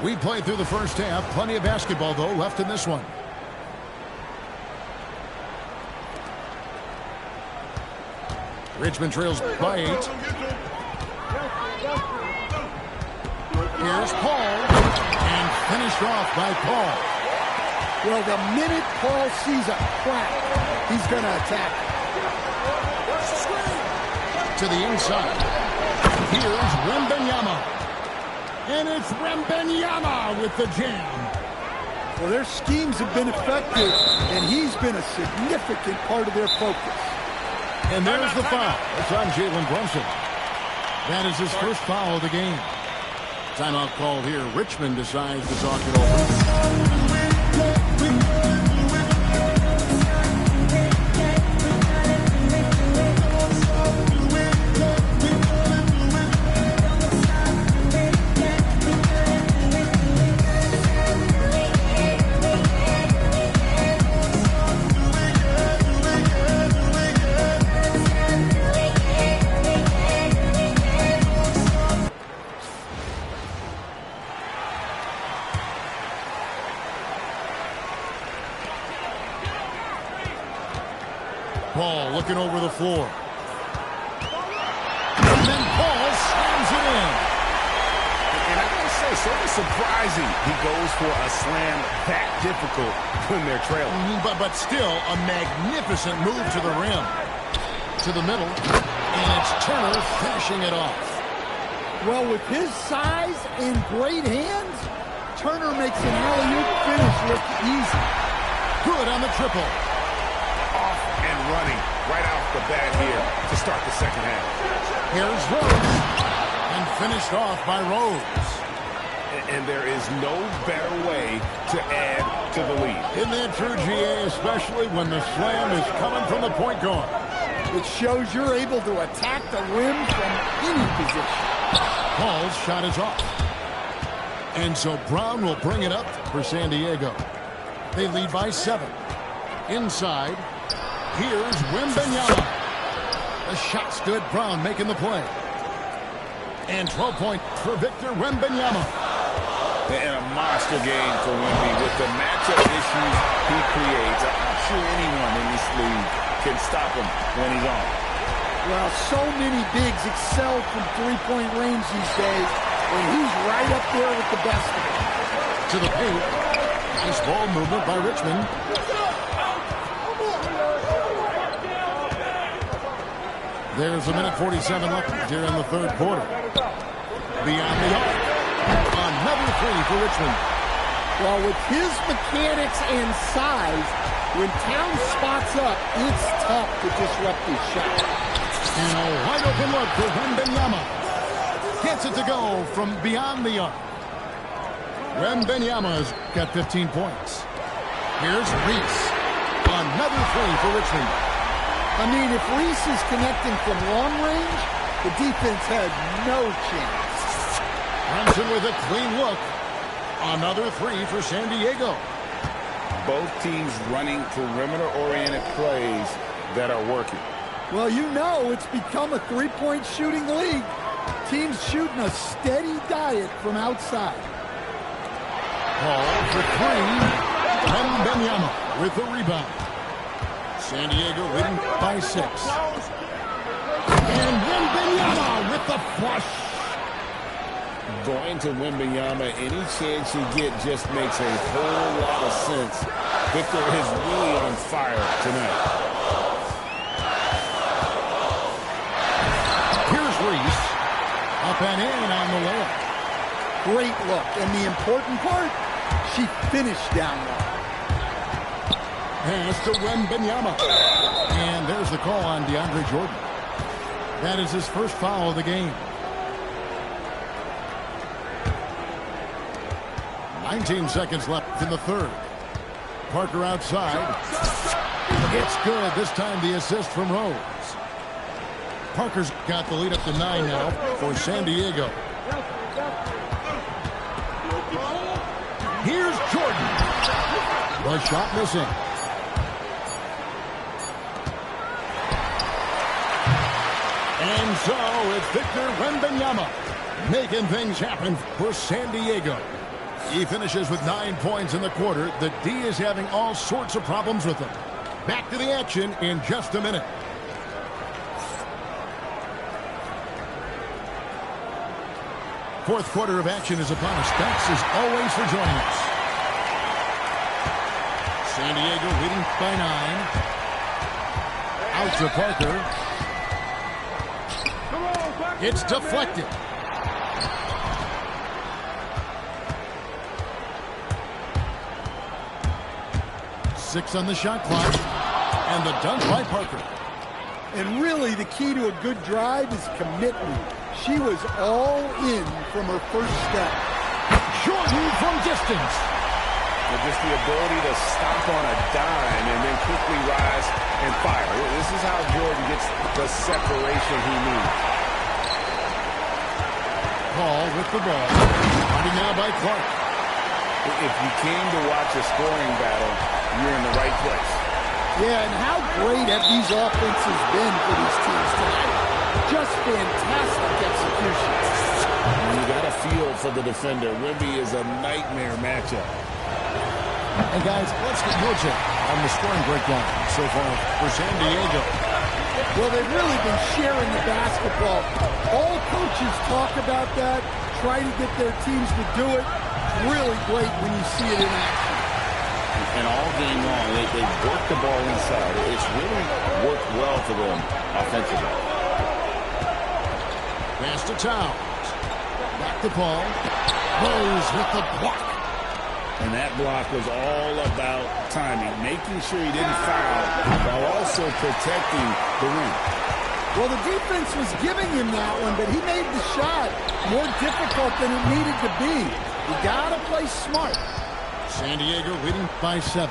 We played through the first half. Plenty of basketball, though, left in this one. Richmond trails by 8. Here's Paul. And finished off by Paul. Well, the minute Paul sees a crack, he's going to attack it. To the inside. Here's Wembanyama. And it's Wembanyama with the jam. Well, their schemes have been effective, and he's been a significant part of their focus. And there's the foul. It's on Jalen Brunson. That is his first foul of the game. Timeout called here. Richmond decides to talk it over. Paul looking over the floor. And then Paul slams it in. And I gotta say, sort of surprising he goes for a slam that difficult when they're trailing. But still a magnificent move to the rim. To the middle. And it's Turner finishing it off. Well, with his size and great hands, Turner makes an alley-oop finish look easy. Good on the triple. Running right off the bat here to start the second half. Here's Rose. And finished off by Rose. And there is no better way to add to the lead. Isn't that true, GA, especially when the slam is coming from the point guard? It shows you're able to attack the rim from any position. Paul's shot is off. And so Brown will bring it up for San Diego. They lead by 7. Inside. Here's Wembanyama. The shot's good. Brown making the play. And 12 points for Victor Wembanyama. And a monster game for Wemby with the matchup issues he creates. I'm not sure anyone in this league can stop him when he's on. Well, so many bigs excel from three-point range these days, and he's right up there with the best of them. To the paint. Nice ball movement by Richmond. There's a minute 47 left here in the third quarter. Beyond the arc. Another three for Richmond. Well, with his mechanics and size, when Town spots up, it's tough to disrupt his shot. And a wide open look for Wembanyama. Gets it to go from beyond the arc. Wembanyama's got 15 points. Here's Reese. Another three for Richmond. I mean, if Reese is connecting from long range, the defense had no chance. Brunson with a clean look. Another three for San Diego. Both teams running perimeter-oriented plays that are working. Well, you know it's become a three-point shooting league. Teams shooting a steady diet from outside. Paul for three. Wembanyama with the rebound. San Diego leading by 6. And Wembanyama with the flush. Going to Wembanyama, any chance you get just makes a whole lot of sense. Victor is really on fire tonight. Here's Reese. Up and in on the layup. Great look. And the important part, she finished down low. Pass to Wembanyama. And there's the call on DeAndre Jordan. That is his first foul of the game. 19 seconds left in the third. Parker outside. It's good. This time the assist from Rose. Parker's got the lead up to 9 now for San Diego. Here's Jordan. The shot missing. And so it's Victor Wembanyama making things happen for San Diego. He finishes with 9 points in the quarter. The D is having all sorts of problems with him. Back to the action in just a minute. Fourth quarter of action is upon us. Thanks as always for joining us. San Diego leading by 9. Out to Parker. It's deflected. Six on the shot clock. And the dunk by Parker. And really, the key to a good drive is commitment. She was all in from her first step. Jordan from distance. And just the ability to stop on a dime and then quickly rise and fire. This is how Jordan gets the separation he needs. Paul with the ball. Running now by Clark. If you came to watch a scoring battle, you're in the right place. Yeah, and how great have these offenses been for these teams tonight? Just fantastic execution. You got a feel for the defender. Wemby is a nightmare matchup. And guys, let's get your take on the scoring breakdown so far for San Diego. Well, they've really been sharing the basketball. All coaches talk about that, try to get their teams to do it. It's really great when you see it in action. And all game long, they've worked the ball inside. It's really worked well for them offensively. Pass to Towns. Back to Paul. Rose with the block. And that block was all about timing, making sure he didn't foul while also protecting the rim. Well, the defense was giving him that one, but he made the shot more difficult than it needed to be. You got to play smart. San Diego leading by 7.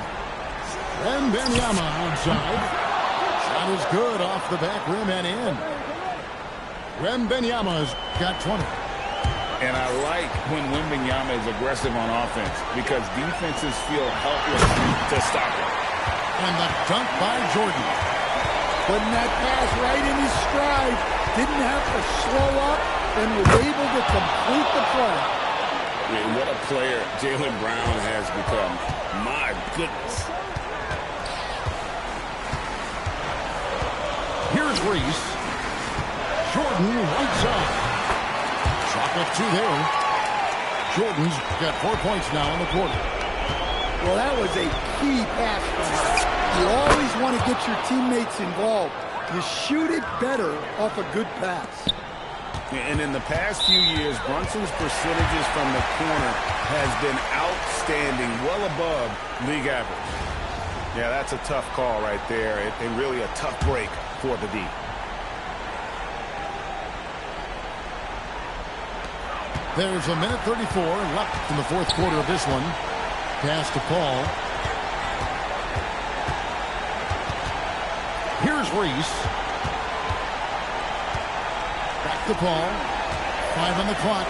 Wembanyama outside. Shot is good off the back rim and in. Wembanyama's got 20. And I like when Wembanyama is aggressive on offense because defenses feel helpless to stop him. And the dunk by Jordan. Putting that pass right in his stride. Didn't have to slow up and was able to complete the play. I mean, what a player Jaylen Brown has become. My goodness. Here's Reese. Jordan right side. Shot with 2 there. Jordan's got 4 points now in the quarter. Well, that was a key pass for him. You always want to get your teammates involved. You shoot it better off a good pass. And in the past few years, Brunson's percentages from the corner has been outstanding, well above league average. Yeah, that's a tough call right there, and really a tough break for the D. There's a minute 34 left in the fourth quarter of this one. Pass to Paul. Here's Reese. Back to Paul. 5 on the clock.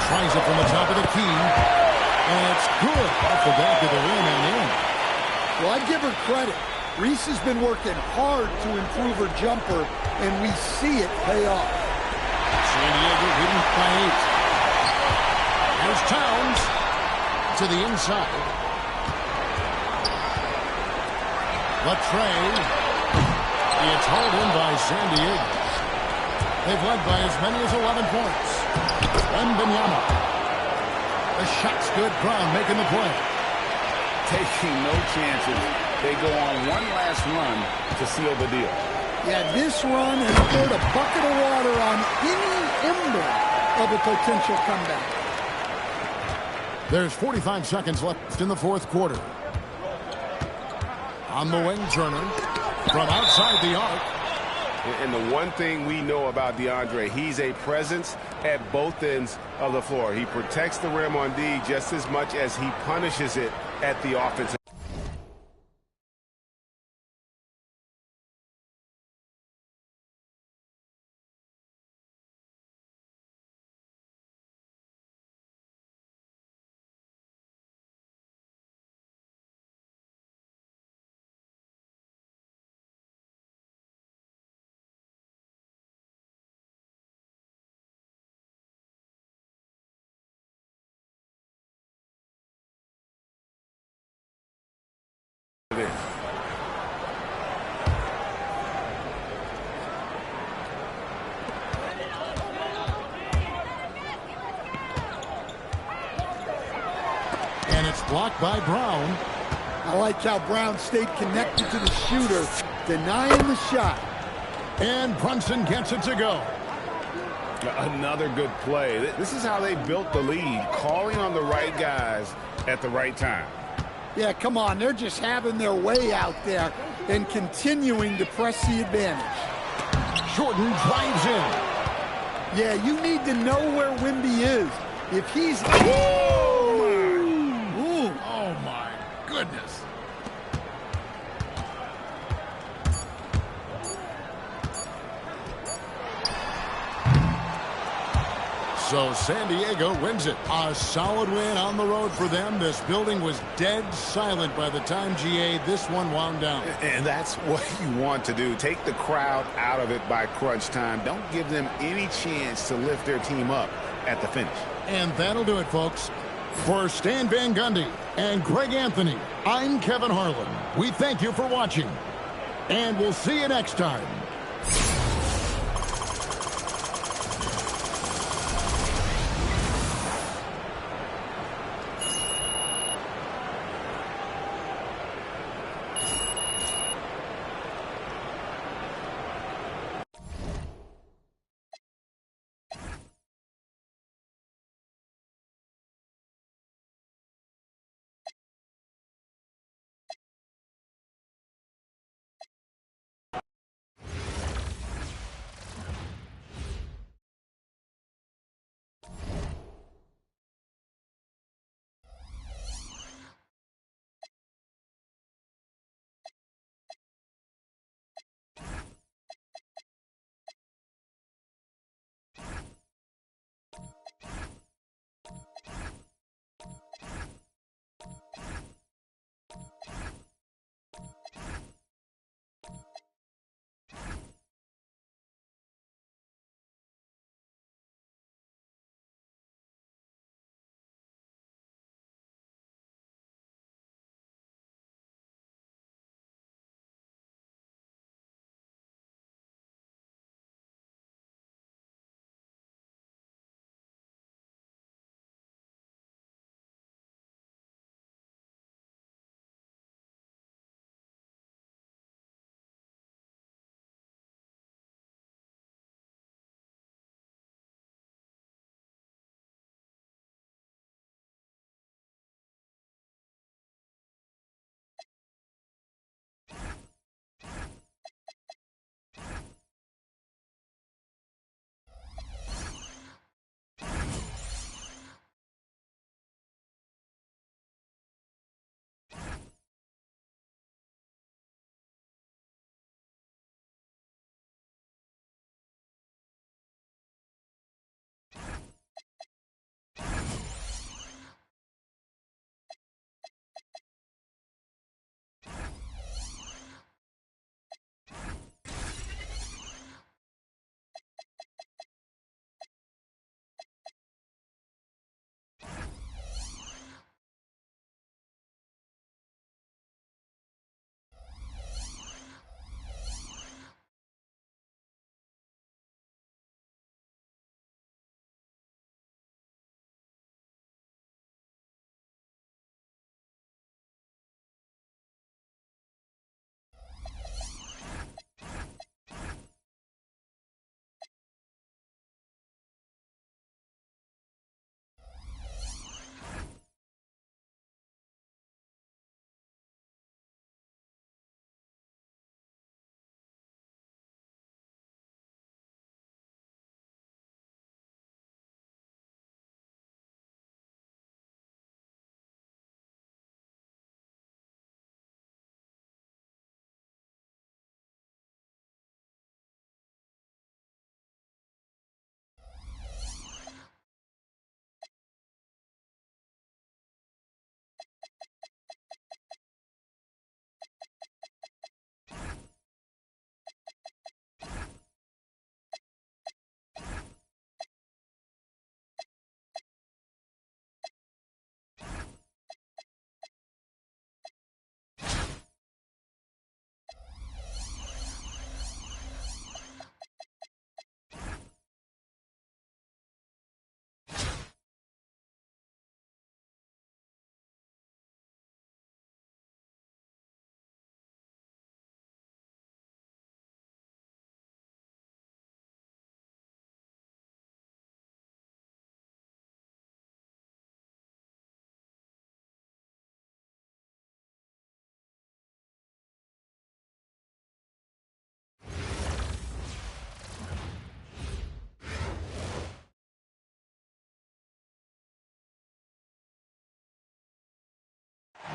Tries it from the top of the key. And it's good off the back of the rim and in. Well, I give her credit. Reese has been working hard to improve her jumper, and we see it pay off. San Diego leading by 8. There's Towns to the inside. Latrey. It's hauled in by San Diego. They've led by as many as 11 points. Wembanyama. The shot's good. Brown making the play. Taking no chances. They go on one last run to seal the deal. Yeah, this run has poured a bucket of water on any ember of a potential comeback. There's 45 seconds left in the fourth quarter. On the wing, Turner. From outside the arc. And the one thing we know about DeAndre, he's a presence at both ends of the floor. He protects the rim on D just as much as he punishes it at the offensive. And it's blocked by Brown. I like how Brown stayed connected to the shooter, denying the shot. And Brunson gets it to go. Another good play. This is how they built the lead, calling on the right guys at the right time. Yeah, come on. They're just having their way out there and continuing to press the advantage. Jordan drives in. Yeah, you need to know where Wemby is. If he's... Oh, my goodness. So San Diego wins it. A solid win on the road for them. This building was dead silent by the time, GA, this one wound down. And that's what you want to do. Take the crowd out of it by crunch time. Don't give them any chance to lift their team up at the finish. And that'll do it, folks. For Stan Van Gundy and Greg Anthony, I'm Kevin Harlan. We thank you for watching, and we'll see you next time.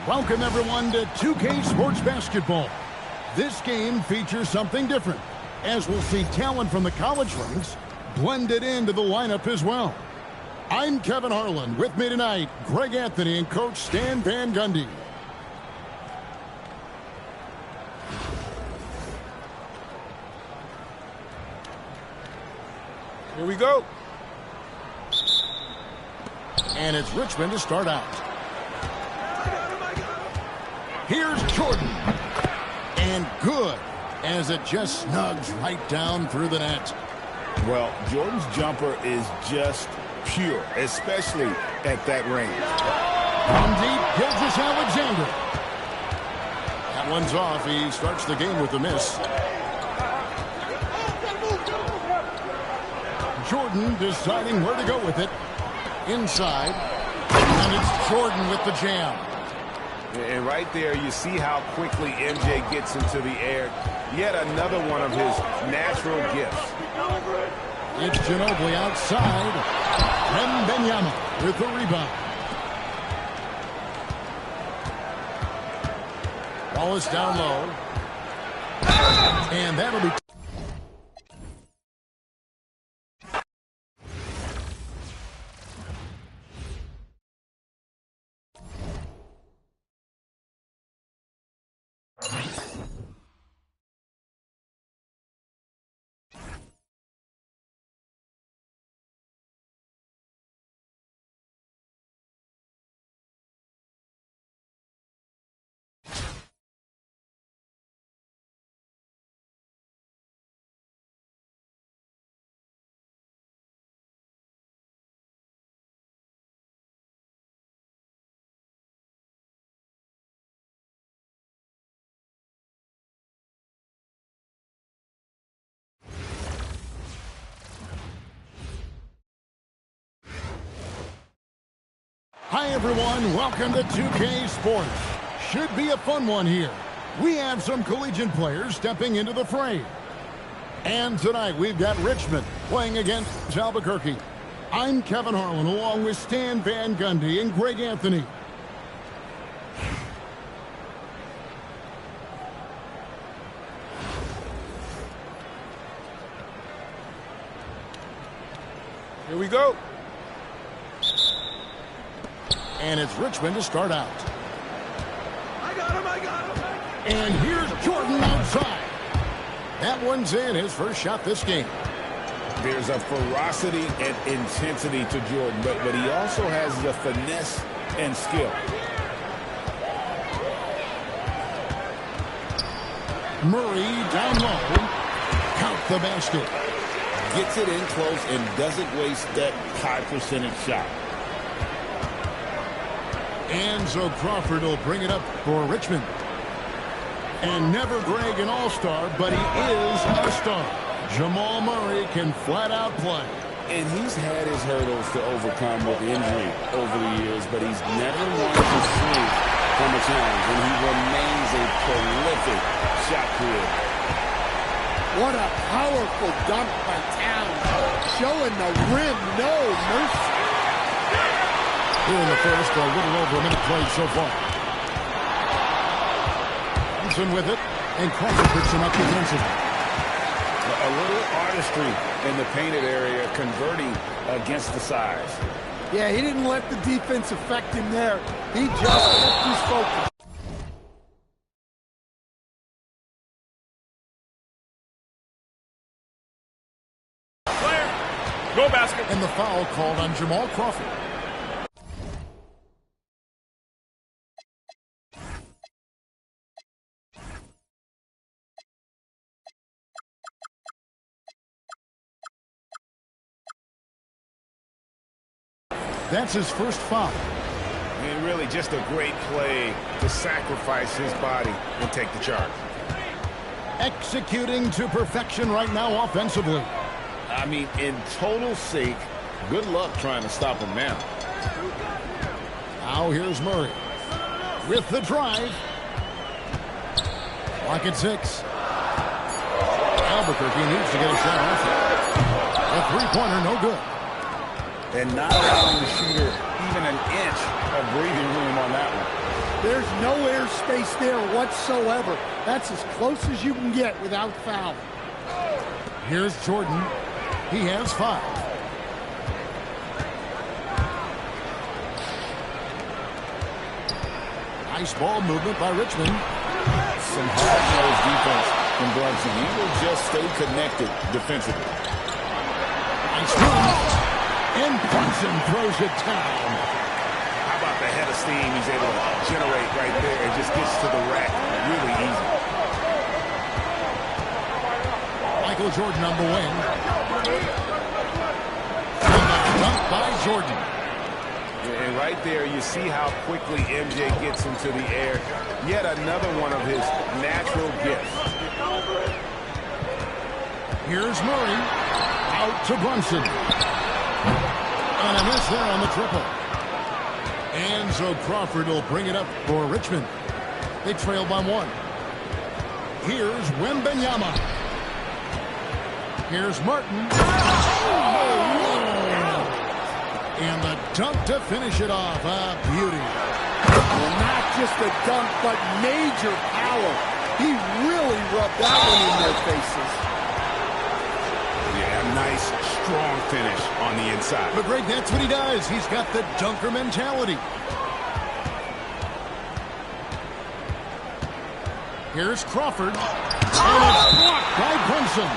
Welcome, everyone, to 2K Sports Basketball. This game features something different, as we'll see talent from the college ranks blended into the lineup as well. I'm Kevin Harlan. With me tonight, Greg Anthony and Coach Stan Van Gundy. Here we go. And it's Richmond to start out. Here's Jordan. And good, as it just snugs right down through the net. Well, Jordan's jumper is just pure, especially at that range. From deep, Gilgeous-Alexander. That one's off. He starts the game with a miss. Jordan deciding where to go with it. Inside. And it's Jordan with the jam. And right there, you see how quickly MJ gets into the air. Yet another one of his natural gifts. It's Ginobili outside. Wembanyama with the rebound. Ballahz down low. And that'll be... Hi, everyone. Welcome to 2K Sports. Should be a fun one here. We have some collegiate players stepping into the fray. And tonight, we've got Richmond playing against Albuquerque. I'm Kevin Harlan, along with Stan Van Gundy and Greg Anthony. Here we go. And it's Richmond to start out. I got him. And here's Jordan outside. That one's in, his first shot this game. There's a ferocity and intensity to Jordan, but he also has the finesse and skill. Murray down low. Count the basket. Gets it in close and doesn't waste that high percentage shot. And so Crawford will bring it up for Richmond. And never Greg an all-star, but he is a star. Jamal Murray can flat out play. And he's had his hurdles to overcome with injury over the years, but he's never wanted to shrink from a challenge, and he remains a prolific shot creator. What a powerful dunk by Towns, showing the rim no mercy. Here in the first, a little over a minute played so far. Thompson with it, and Crawford picks him up defensively. A little artistry in the painted area, converting against the size. Yeah, he didn't let the defense affect him there. He just kept his focus. No basket. And the foul called on Jamal Crawford. That's his first foul. And really just a great play to sacrifice his body and take the charge. Executing to perfection right now offensively. I mean, in total sake, good luck trying to stop him now. Now here's Murray with the drive. Clock at 6. Albuquerque needs to get a shot off it. A three-pointer, no good. And not allowing the shooter even an inch of breathing room on that one. There's no airspace there whatsoever. That's as close as you can get without foul. Here's Jordan. He has 5. Nice ball movement by Richmond. Some hard-nosed defense from Brunson. He will just stay connected defensively. Nice move. And Brunson throws it down. How about the head of steam he's able to generate right there? It just gets to the rack really easy. Michael Jordan on the wing. And a dunk by Jordan. And right there, you see how quickly MJ gets into the air. Yet another one of his natural gifts. Here's Murray. Out to Brunson. And a miss there on the triple. And so Crawford will bring it up for Richmond. They trail by 1. Here's Wembanyama. Here's Martin. And the dunk to finish it off. A beauty. Well, not just a dunk, but major power. He really rubbed that one in their faces. Yeah, nice, strong finish on the inside. But Greg, that's what he does. He's got the dunker mentality. Here's Crawford. And it's blocked by Brunson.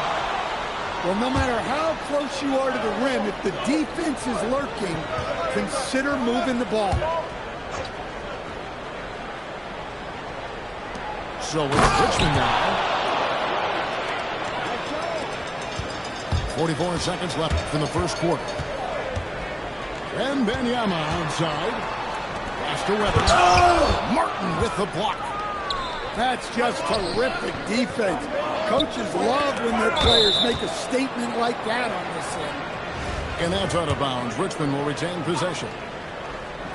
Well, no matter how close you are to the rim, if the defense is lurking, consider moving the ball. So it's Richmond now. 44 seconds left in the first quarter. And Wembanyama outside. Pass to Weber. Oh! Martin with the block. That's just terrific defense. Coaches love when their players make a statement like that on this end. And that's out of bounds. Richmond will retain possession.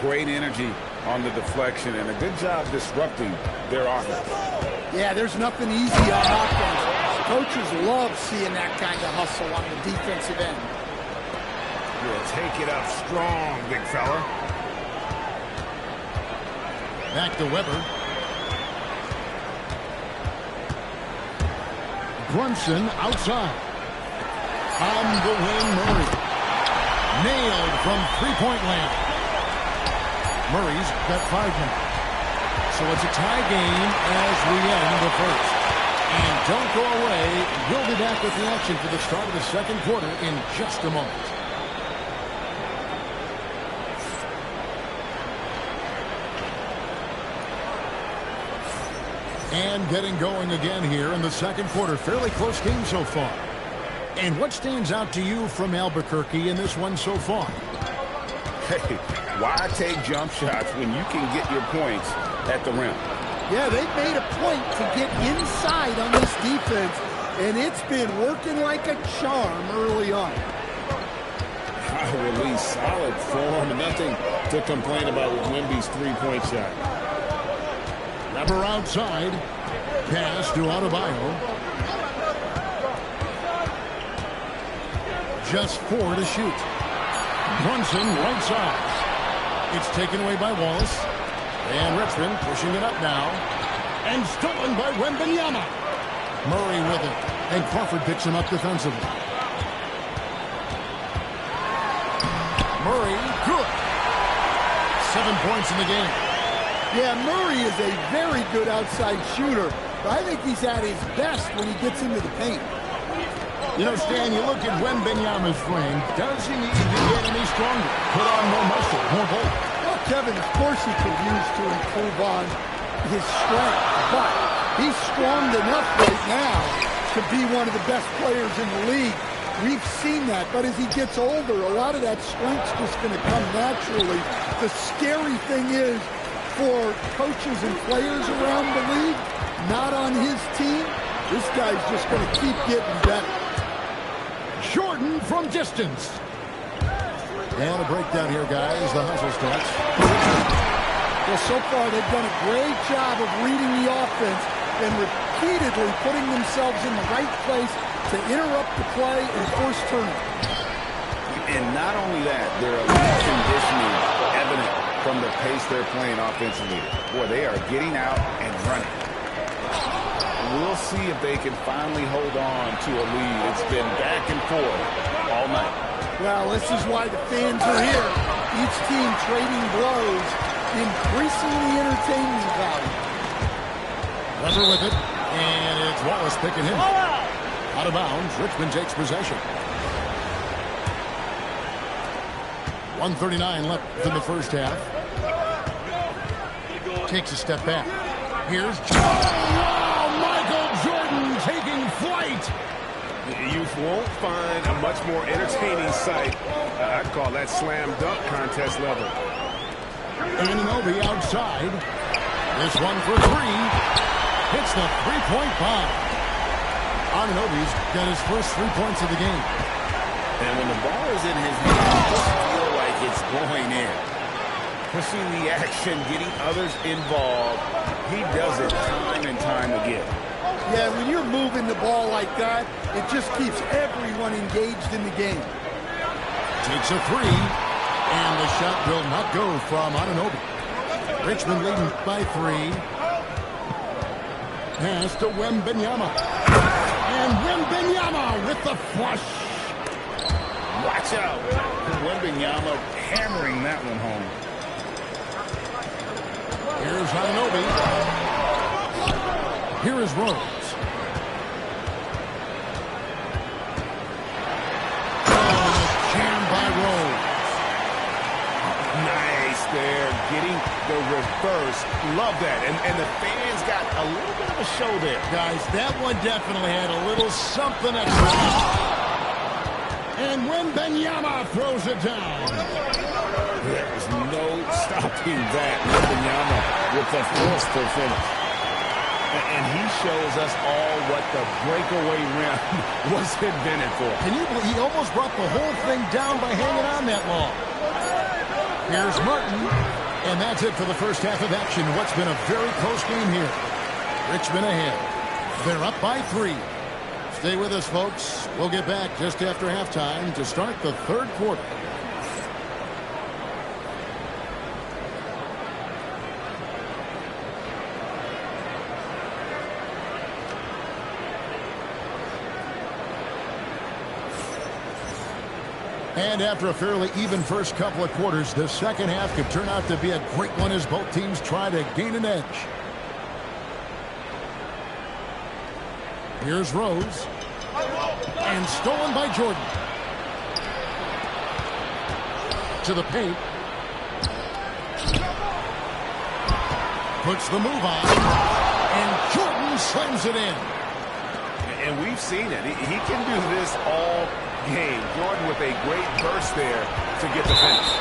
Great energy on the deflection and a good job disrupting their offense. Yeah, there's nothing easy on offense. Coaches love seeing that kind of hustle on the defensive end. You'll take it up strong, big fella. Back to Weber. Brunson outside. On the wing, Murray. Nailed from three-point land. Murray's got 5 now. So it's a tie game as we end the first. And don't go away. We'll be back with the action for the start of the second quarter in just a moment. And getting going again here in the second quarter. Fairly close game so far. And what stands out to you from Albuquerque in this one so far? Hey, why take jump shots when you can get your points at the rim? Yeah, they've made a point to get inside on this defense, and it's been working like a charm early on. High release, solid form, nothing to complain about with Wemby's three-point shot. Weber outside. Pass to Adebayo. Just 4 to shoot. Brunson right side. It's taken away by Wallace. And Richmond pushing it up now. And stolen by Wembanyama. Murray with it. And Crawford picks him up defensively. Murray, good. 7 points in the game. Yeah, Murray is a very good outside shooter, but I think he's at his best when he gets into the paint. You know, Stan, you look at Wembanyama's frame. Does he need to get any stronger? Put on more muscle, more bulk? Well, Kevin, of course he could use to improve on his strength, but he's strong enough right now to be one of the best players in the league. We've seen that, but as he gets older, a lot of that strength's just going to come naturally. The scary thing is, for coaches and players around the league, not on his team, this guy's just going to keep getting better. Jordan from distance. And a breakdown here, guys. The hustle starts. Well, so far they've done a great job of reading the offense and repeatedly putting themselves in the right place to interrupt the play and force turnovers. And not only that, their elite conditioning evident from the pace they're playing offensively. Boy, they are getting out and running. We'll see if they can finally hold on to a lead. It's been back and forth all night. Well, this is why the fans are here. Each team trading blows, increasing the entertainment value. Weber with it, and it's Wallace picking him. Out of bounds, Richmond takes possession. 1:39 left in the first half. Takes a step back. Here's Michael Jordan taking flight. You won't find a much more entertaining sight. I'd call that slam dunk contest level. Anunoby outside. This one for three. Hits the three-point bomb. Anunoby's got his first 3 points of the game. And when the ball is in his hand, it just feel like it's going in. Pushing the action, getting others involved. He does it time and time again. Yeah, when you're moving the ball like that, it just keeps everyone engaged in the game. Takes a three, and the shot will not go from Anunoby. Richmond leading by 3. Pass to Wembanyama. And Wembanyama with the flush. Watch out. Wembanyama hammering that one home. Here's Anunoby. Here is Rose. Oh, jam by Rose. Nice there, getting the reverse. Love that. And the fans got a little bit of a show there. Guys, that one definitely had a little something extra. And Wembanyama throws it down. There is no stopping that. Wembanyama with a forceful finish. And he shows us all what the breakaway rim was invented for. Can you believe he almost brought the whole thing down by hanging on that long? Here's Martin. And that's it for the first half of action. What's been a very close game here. Richmond ahead. They're up by 3. Stay with us, folks. We'll get back just after halftime to start the third quarter. And after a fairly even first couple of quarters, the second half could turn out to be a great one as both teams try to gain an edge. Here's Rose. And stolen by Jordan. To the paint. Puts the move on. And Jordan slams it in. And we've seen it. He can do this all game. Jordan with a great burst there to get the finish.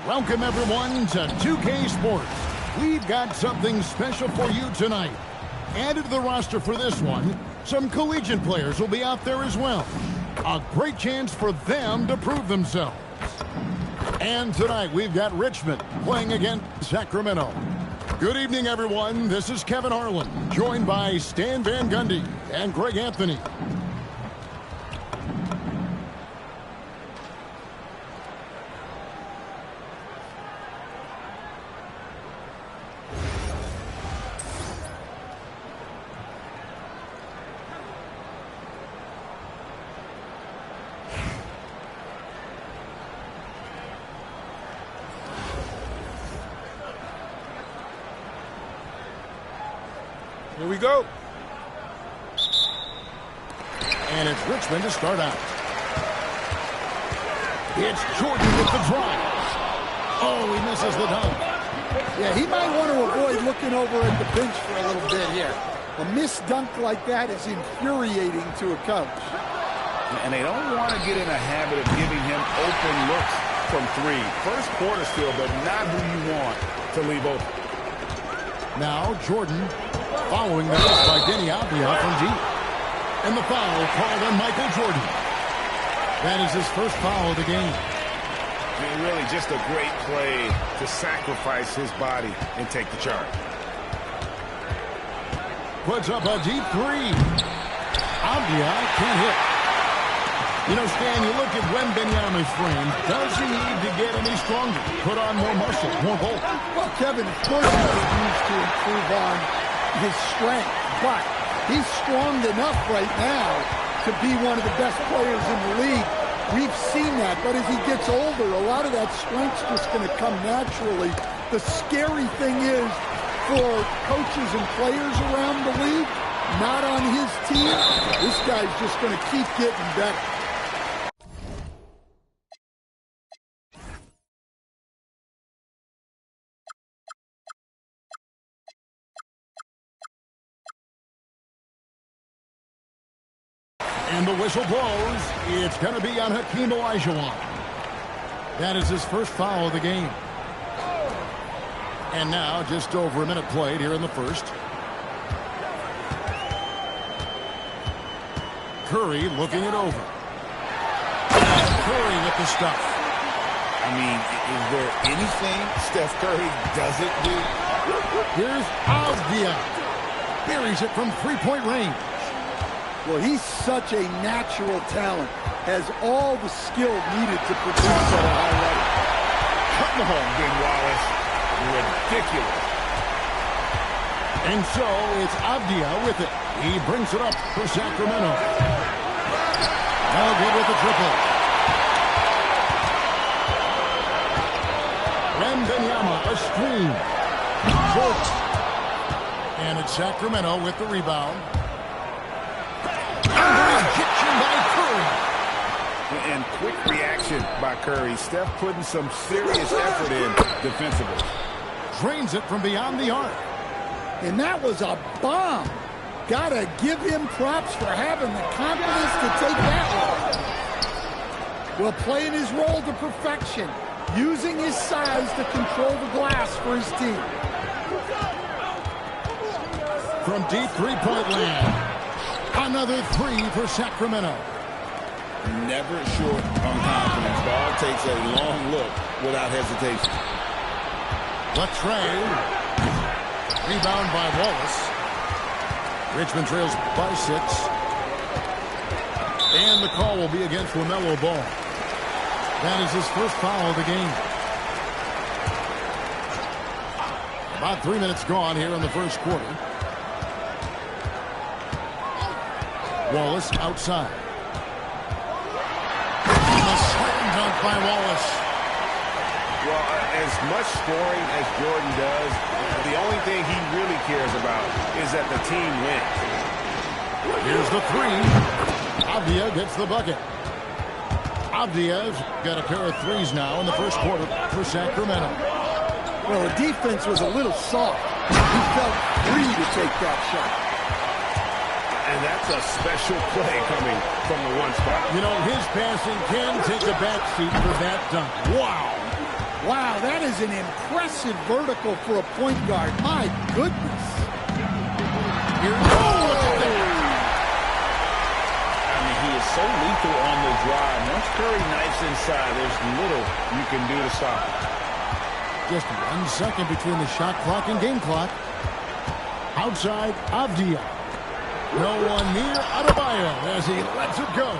Welcome, everyone, to 2K Sports. We've got something special for you tonight. Added to the roster for this one, some collegiate players will be out there as well. A great chance for them to prove themselves. And tonight, we've got Richmond playing against Sacramento. Good evening, everyone. This is Kevin Harlan, joined by Stan Van Gundy and Greg Anthony. Here we go. And it's Richmond to start out. It's Jordan with the drive. Oh, he misses the dunk. Yeah, he might want to avoid looking over at the bench for a little bit here. A missed dunk like that is infuriating to a coach. And they don't want to get in a habit of giving him open looks from three. First quarter still, but not who you want to leave open. Now Jordan following the miss by Denny Avdia from deep. And the foul called on Michael Jordan. That is his first foul of the game. I mean, really just a great play to sacrifice his body and take the charge. Puts up a deep three. Avdia can't hit. You know, Stan, you look at Wembanyama's frame. Does he need to get any stronger? Put on more muscle, more bulk? Well, Kevin, of course he needs to improve on his strength, but he's strong enough right now to be one of the best players in the league. We've seen that, but as he gets older, a lot of that strength's just going to come naturally. The scary thing is for coaches and players around the league, not on his team, this guy's just going to keep getting better. And the whistle blows. It's going to be on Hakeem Olajuwon. That is his first foul of the game. And now just over a minute played here in the first. Curry looking it over. Curry with the stuff. I mean, is there anything Steph Curry doesn't do? Here's Avdia. Buries it from three-point range. Well, he's such a natural talent. Has all the skill needed to produce at a high level. Come on, Ben Wallace. Ridiculous. And so it's Avdia with it. He brings it up for Sacramento. No good with the triple. Wembanyama, a screen. Short. And it's Sacramento with the rebound. Ejection by Curry. And quick reaction by Curry. Steph putting some serious effort in defensively. Drains it from beyond the arc. And that was a bomb. Gotta give him props for having the confidence to take that one. Well, playing his role to perfection. Using his size to control the glass for his team. From deep three-point land. Another three for Sacramento. Never short on confidence. Ball takes a long look without hesitation. Latrey. Rebound by Wallace. Richmond trails by 6. And the call will be against LaMelo Ball. That is his first foul of the game. About 3 minutes gone here in the first quarter. Wallace outside. And a slam dunk by Wallace. Well, as much scoring as Jordan does, the only thing he really cares about is that the team wins. Here's the three. Avdia gets the bucket. Avdia's got a pair of threes now in the first quarter for Sacramento. Well, the defense was a little soft. He felt free to take that shot. And that's a special play coming from the one spot. You know, his passing can take a backseat for that dunk. Wow. Wow, that is an impressive vertical for a point guard. My goodness. I mean, he is so lethal on the drive. Once Curry knifes inside, there's little you can do to stop him. Just 1 second between the shot clock and game clock. Outside, Avdia. No one near Adebayo as he lets it go.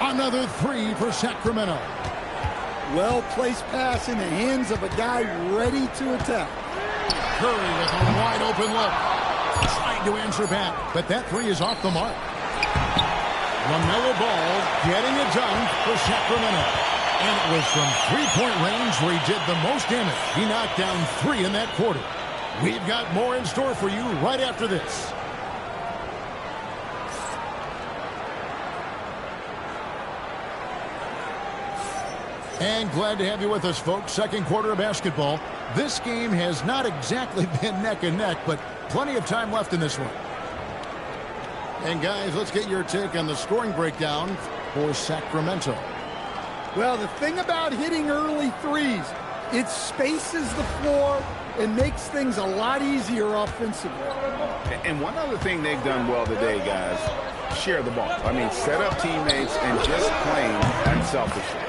Another three for Sacramento. Well-placed pass in the hands of a guy ready to attack. Curry with a wide open look. Trying to answer back, but that three is off the mark. LaMelo Ball getting it done for Sacramento. And it was from three-point range where he did the most damage. He knocked down 3 in that quarter. We've got more in store for you right after this. And glad to have you with us, folks. Second quarter of basketball. This game has not exactly been neck and neck, but plenty of time left in this one. And guys, let's get your take on the scoring breakdown for Sacramento. Well, the thing about hitting early threes, it spaces the floor and makes things a lot easier offensively. And one other thing they've done well today, guys, share the ball. I mean, set up teammates and just plain unselfishly.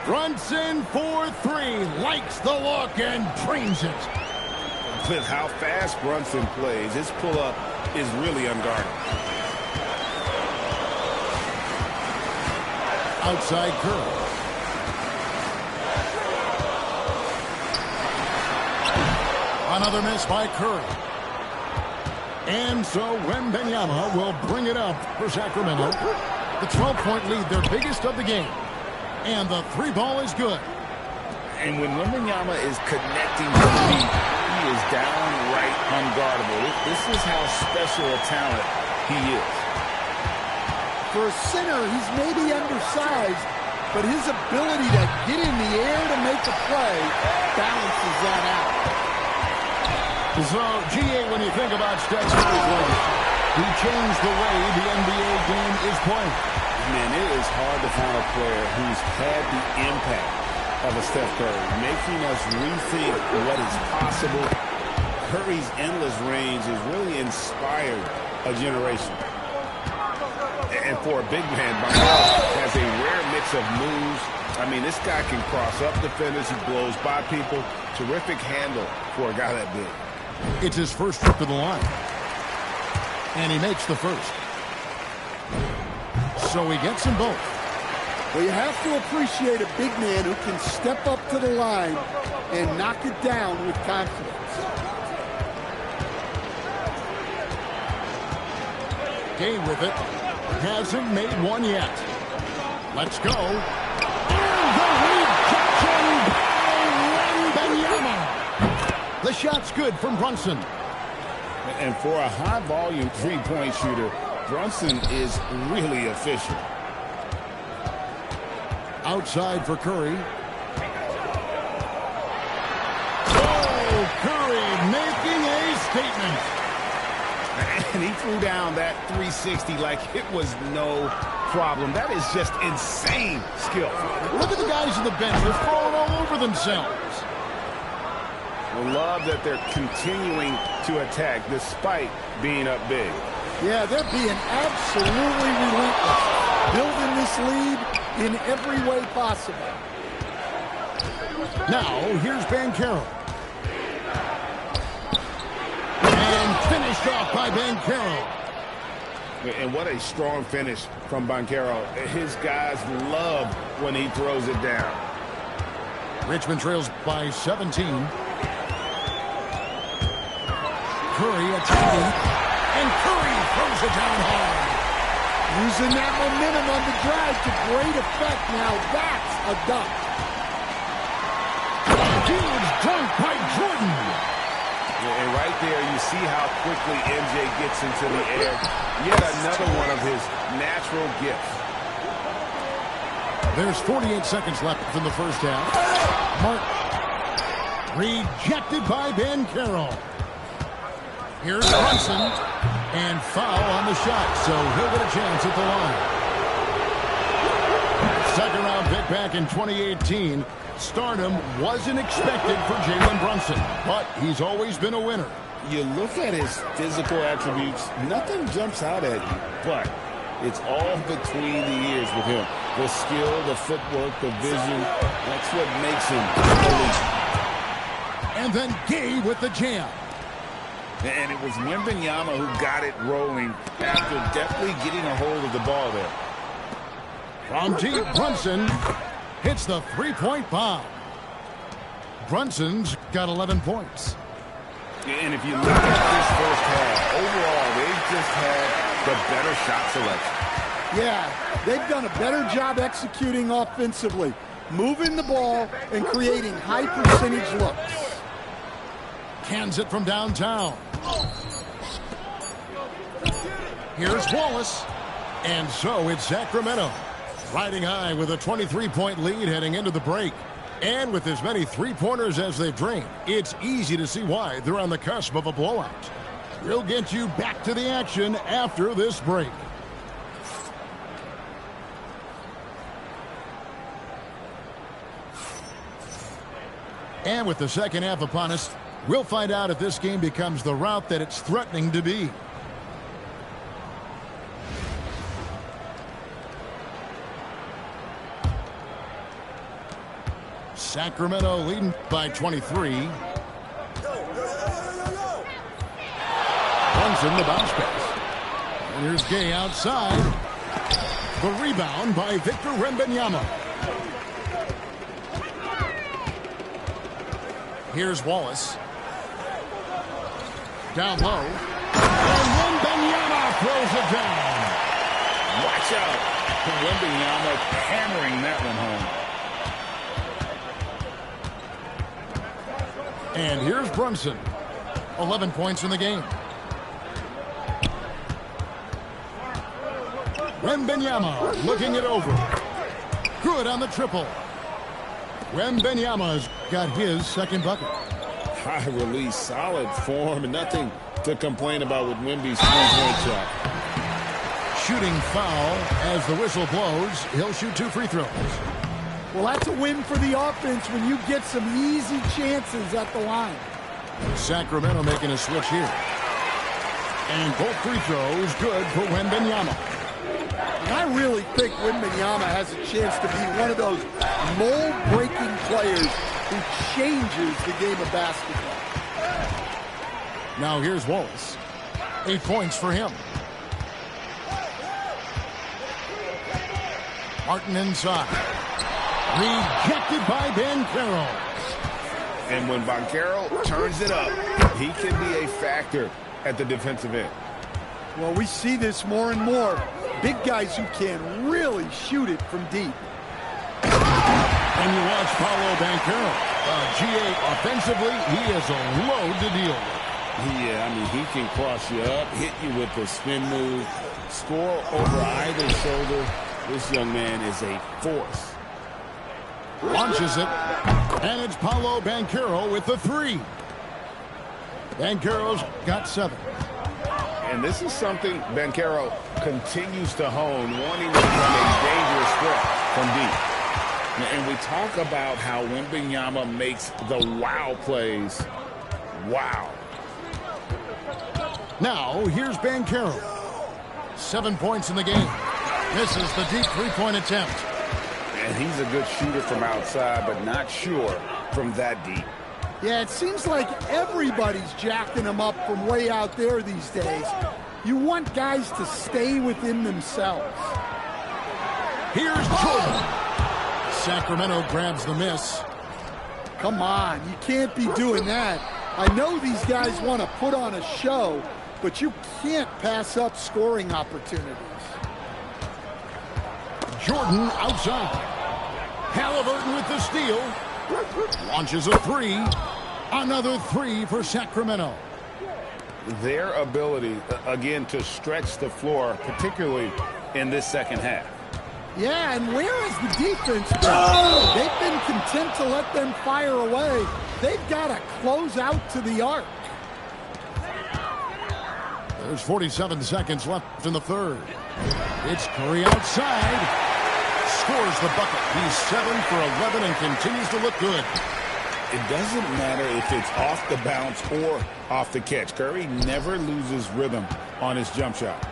Brunson for 3, likes the look and drains it. With how fast Brunson plays, his pull-up is really unguarded. Outside Curry. Another miss by Curry. And so Wembanyama will bring it up for Sacramento. The 12-point lead, their biggest of the game. And the 3 ball is good. And when Wembanyama is connecting with deep, he is downright unguardable. This is how special a talent he is. For a center, he's maybe undersized, but his ability to get in the air to make a play balances that out. So, GA, when you think about Steph Curry, he changed the way the NBA game is played. Man, it is hard to find a player who's had the impact of a Steph Curry, making us rethink what is possible. Curry's endless range has really inspired a generation. And for a big man, Ballahz has a rare mix of moves. I mean, this guy can cross up defenders. He blows by people. Terrific handle for a guy that big. It's his first trip to the line. And he makes the first. So he gets them both. Well, you have to appreciate a big man who can step up to the line and knock it down with confidence. Gay with it. Hasn't made one yet. Let's go. And the rejection by Wembanyama. The shot's good from Brunson. And for a high-volume three-point shooter, Brunson is really efficient. Outside for Curry. Oh, Curry making a statement. And he threw down that 360 like it was no problem. That is just insane skill. Look at the guys on the bench. They're falling all over themselves. We love that they're continuing to attack despite being up big. Yeah, they're being absolutely relentless. Building this lead in every way possible. Now, here's Banchero. And finished off by Banchero. And what a strong finish from Banchero. His guys love when he throws it down. Richmond trails by 17. Curry attacking. And Curry throws it down hard. Using that momentum on the drive to great effect. Now that's a dunk. A huge dunk by Jordan. And right there, you see how quickly MJ gets into the air. Yet another one of his natural gifts. There's 48 seconds left in the first half. Martin. Rejected by Banchero. Here's Brunson. And foul on the shot, so he'll get a chance at the line. Second round pick back in 2018. Stardom wasn't expected for Jalen Brunson, but he's always been a winner. You look at his physical attributes, nothing jumps out at you, but it's all between the ears with him. The skill, the footwork, the vision, that's what makes him elite. And then Gay with the jam. And it was Wembanyama who got it rolling after definitely getting a hold of the ball there. From deep, Brunson hits the three-point bomb. Brunson's got 11 points. And if you look at this first half, overall, they just had the better shot selection. Yeah, they've done a better job executing offensively, moving the ball and creating high-percentage looks. Cans it from downtown. Here's Wallace. And so it's Sacramento, riding high with a 23-point lead heading into the break. And with as many three-pointers as they've drained, it's easy to see why they're on the cusp of a blowout. We'll get you back to the action after this break. And with the second half upon us, we'll find out if this game becomes the route that it's threatening to be. Sacramento leading by 23. Brunson, the bounce pass. And here's Gay outside. The rebound by Victor Wembanyama. Here's Wallace. Down low. And Wembanyama throws it down. Watch out. Wembanyama hammering that one home. And here's Brunson. 11 points in the game. Wembanyama looking it over. Good on the triple. Wembanyama's got his second bucket. High release, solid form, and nothing to complain about with Wemby's three-point shot. Shooting foul as the whistle blows. He'll shoot 2 free throws. Well, that's a win for the offense when you get some easy chances at the line. Sacramento making a switch here. And both free throws good for Wembanyama. And I really think Wembanyama has a chance to be one of those mold-breaking players who changes the game of basketball. Now here's Wallace. 8 points for him. Martin inside. Rejected by Banchero. And when Banchero turns it up, he can be a factor at the defensive end. Well, we see this more and more. Big guys who can really shoot it from deep. And you watch Paolo Banchero. GA offensively, he is a load to deal with. Yeah, I mean, he can cross you up, hit you with the spin move, score over either shoulder. This young man is a force. Launches it, and it's Paolo Banchero with the 3. Banchero's got 7. And this is something Banchero continues to hone, wanting to become a dangerous threat from deep. And we talk about how Wembanyama makes the wow plays. Wow. Now, here's Banchero. 7 points in the game. Misses the deep three-point attempt. And he's a good shooter from outside, but not sure from that deep. Yeah, it seems like everybody's jacking him up from way out there these days. You want guys to stay within themselves. Here's Jordan. Sacramento grabs the miss. Come on, you can't be doing that. I know these guys want to put on a show, but you can't pass up scoring opportunities. Jordan outside. Halliburton with the steal. Launches a 3. Another 3 for Sacramento. Their ability, again, to stretch the floor, particularly in this second half. Yeah, and where has the defense been? They've been content to let them fire away. They've got to close out to the arc. There's 47 seconds left in the third. It's Curry outside. scores the bucket. He's 7 for 11 and continues to look good. It doesn't matter if it's off the bounce or off the catch. Curry never loses rhythm on his jump shot.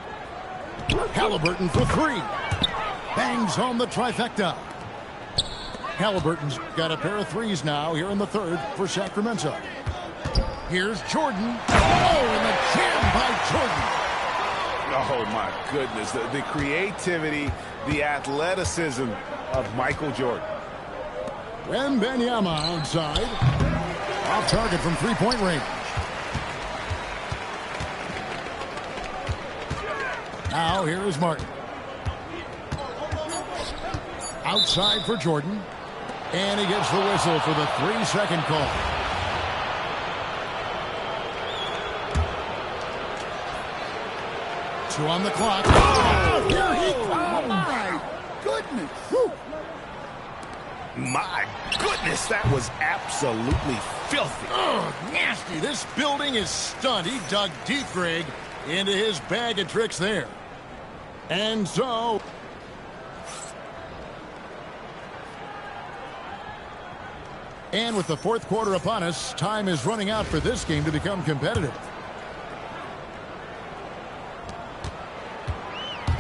Halliburton for 3. Bangs home the trifecta. Halliburton's got a pair of threes now here in the third for Sacramento. Here's Jordan. Oh, and the jam by Jordan. Oh, my goodness. The creativity, the athleticism of Michael Jordan. Wembanyama outside. Off target from three-point range. Now here is Martin. Outside for Jordan. And he gets the whistle for the 3-second call. Two on the clock. Oh, here he comes. My goodness. Woo. My goodness, that was absolutely filthy. Oh, nasty. This building is stunned. He dug deep, Greg, into his bag of tricks there. And so... And with the fourth quarter upon us, time is running out for this game to become competitive.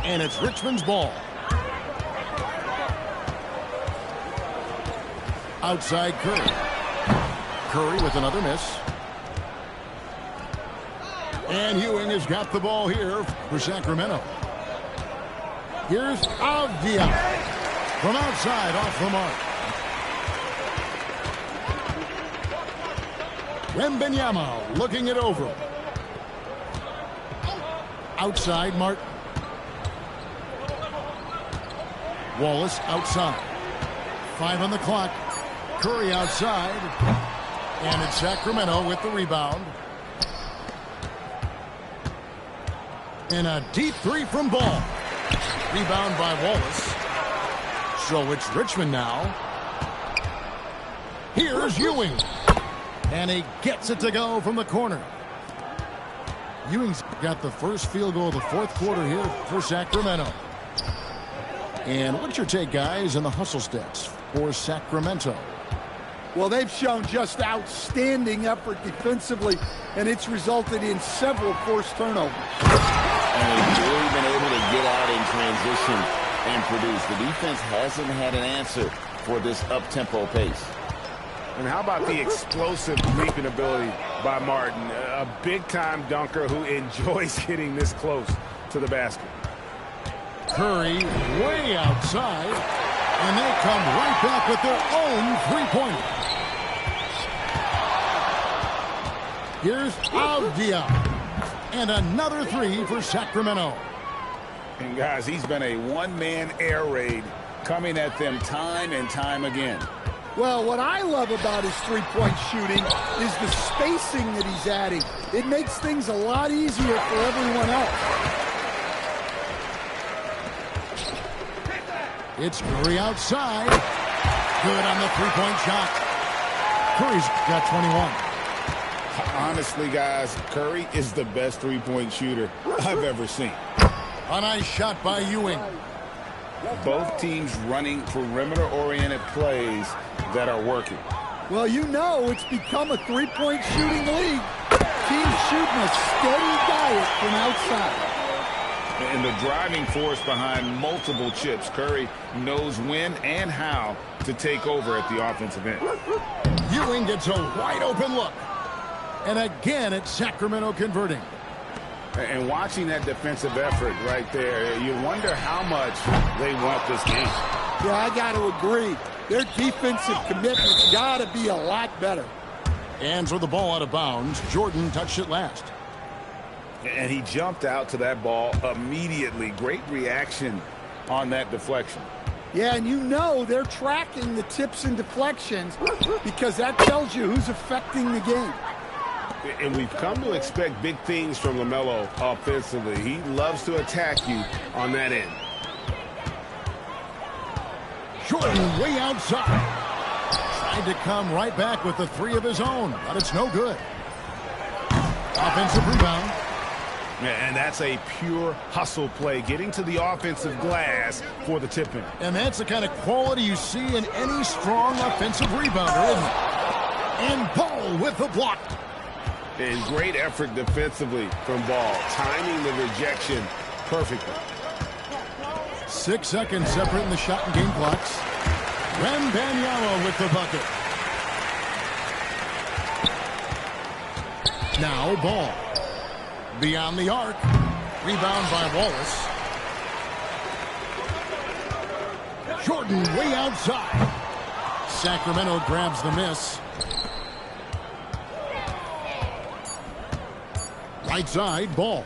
And it's Richmond's ball. Outside Curry. Curry with another miss. And Ewing has got the ball here for Sacramento. Here's Avdia. From outside, off the mark. Wembanyama looking it over. Outside, Martin. Wallace outside. 5 on the clock. Curry outside. And it's Sacramento with the rebound. And a deep three from Ball. Rebound by Wallace. So it's Richmond now. Here's Ewing. And he gets it to go from the corner. Ewing's got the first field goal of the fourth quarter here for Sacramento. And what's your take, guys, on the hustle stats for Sacramento? Well, they've shown just outstanding effort defensively, and it's resulted in several forced turnovers. And they've really been able to get out in transition and produce. The defense hasn't had an answer for this up-tempo pace. And how about the explosive leaping ability by Martin? A big-time dunker who enjoys getting this close to the basket. Curry way outside, and they come right back with their own three-pointer. Here's Avdia, and another three for Sacramento. And, guys, he's been a one-man air raid coming at them time and time again. Well, what I love about his three-point shooting is the spacing that he's adding. It makes things a lot easier for everyone else. It's Curry outside. Good on the three-point shot. Curry's got 21. Honestly, guys, Curry is the best three-point shooter I've ever seen. A nice shot by Ewing. Both teams running perimeter-oriented plays that are working. Well, you know it's become a three-point shooting league. Teams shooting a steady diet from outside. And the driving force behind multiple chips. Curry knows when and how to take over at the offensive end. Ewing gets a wide-open look. And again, it's Sacramento converting. And watching that defensive effort right there, you wonder how much they want this game. Yeah, I got to agree. Their defensive commitment's got to be a lot better. And for the ball out of bounds, Jordan touched it last. And he jumped out to that ball immediately. Great reaction on that deflection. Yeah, and you know they're tracking the tips and deflections because that tells you who's affecting the game. And we've come to expect big things from LaMelo offensively. He loves to attack you on that end. Jordan way outside. Tried to come right back with the three of his own, but it's no good. Offensive rebound. Yeah, and that's a pure hustle play, getting to the offensive glass for the tip-in. And that's the kind of quality you see in any strong offensive rebounder, isn't it? And Ball with the block. And great effort defensively from Ball, timing the rejection perfectly. 6 seconds separating the shot and game clocks. Wembanyama with the bucket. Now Ball. Beyond the arc. Rebound by Wallace. Jordan way outside. Sacramento grabs the miss. Right side, Ball.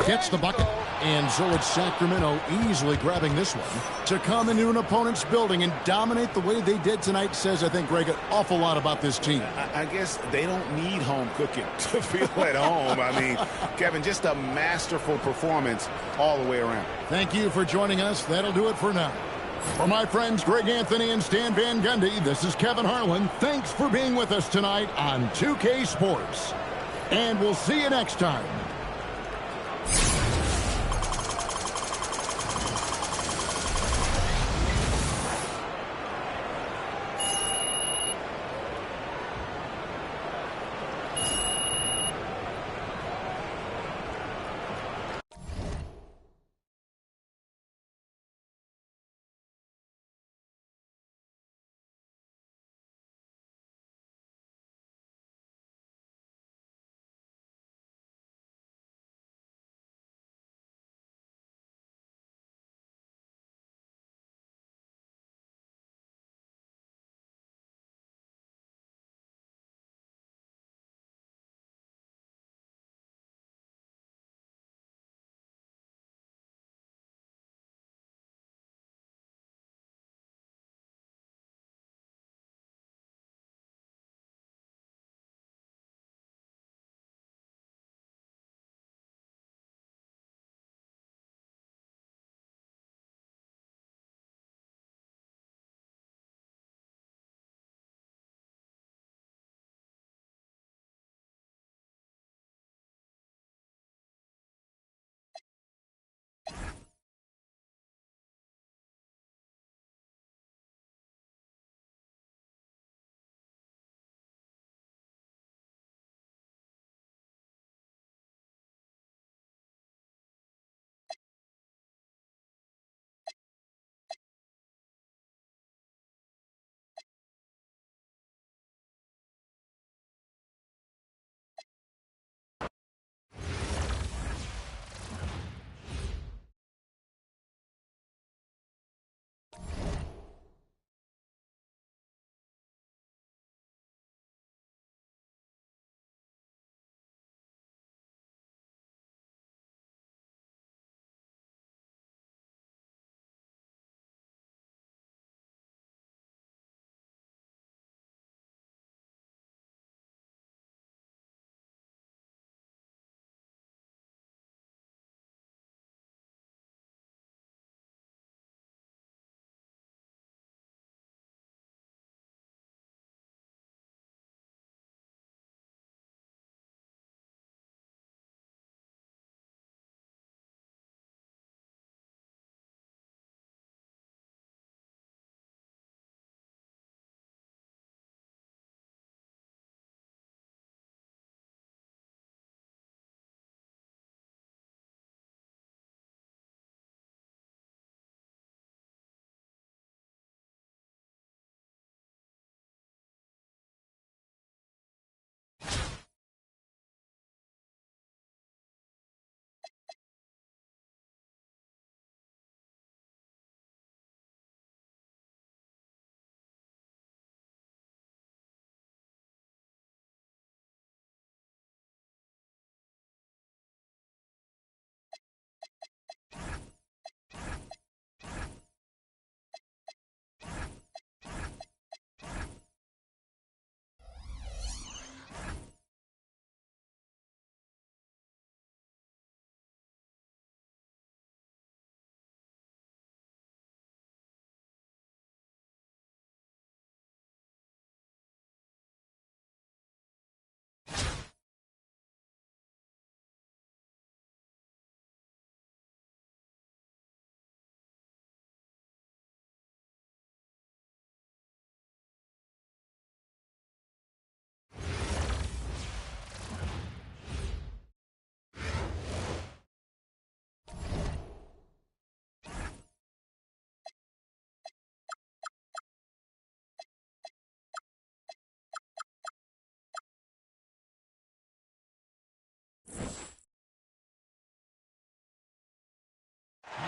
Gets the bucket. And so it's Sacramento easily grabbing this one. To come into an opponent's building and dominate the way they did tonight says, I think, Greg, an awful lot about this team. I guess they don't need home cooking to feel at home. I mean, Kevin, just a masterful performance all the way around. Thank you for joining us. That'll do it for now. For my friends Greg Anthony and Stan Van Gundy, this is Kevin Harlan. Thanks for being with us tonight on 2K Sports. And we'll see you next time.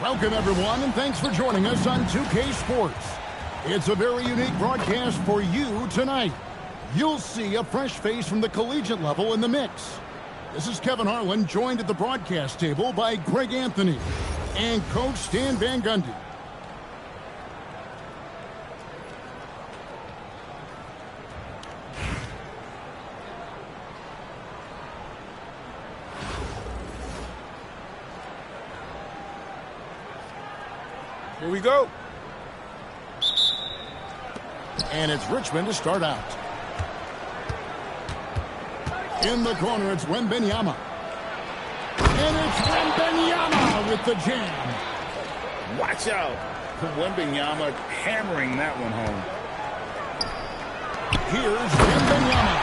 Welcome, everyone, and thanks for joining us on 2K Sports. It's a very unique broadcast for you tonight. You'll see a fresh face from the collegiate level in the mix. This is Kevin Harlan, joined at the broadcast table by Greg Anthony and Coach Stan Van Gundy. Here we go. And it's Richmond to start out. In the corner, it's Wembanyama. And it's Wembanyama with the jam. Watch out. Wembanyama hammering that one home. Here's Wembanyama.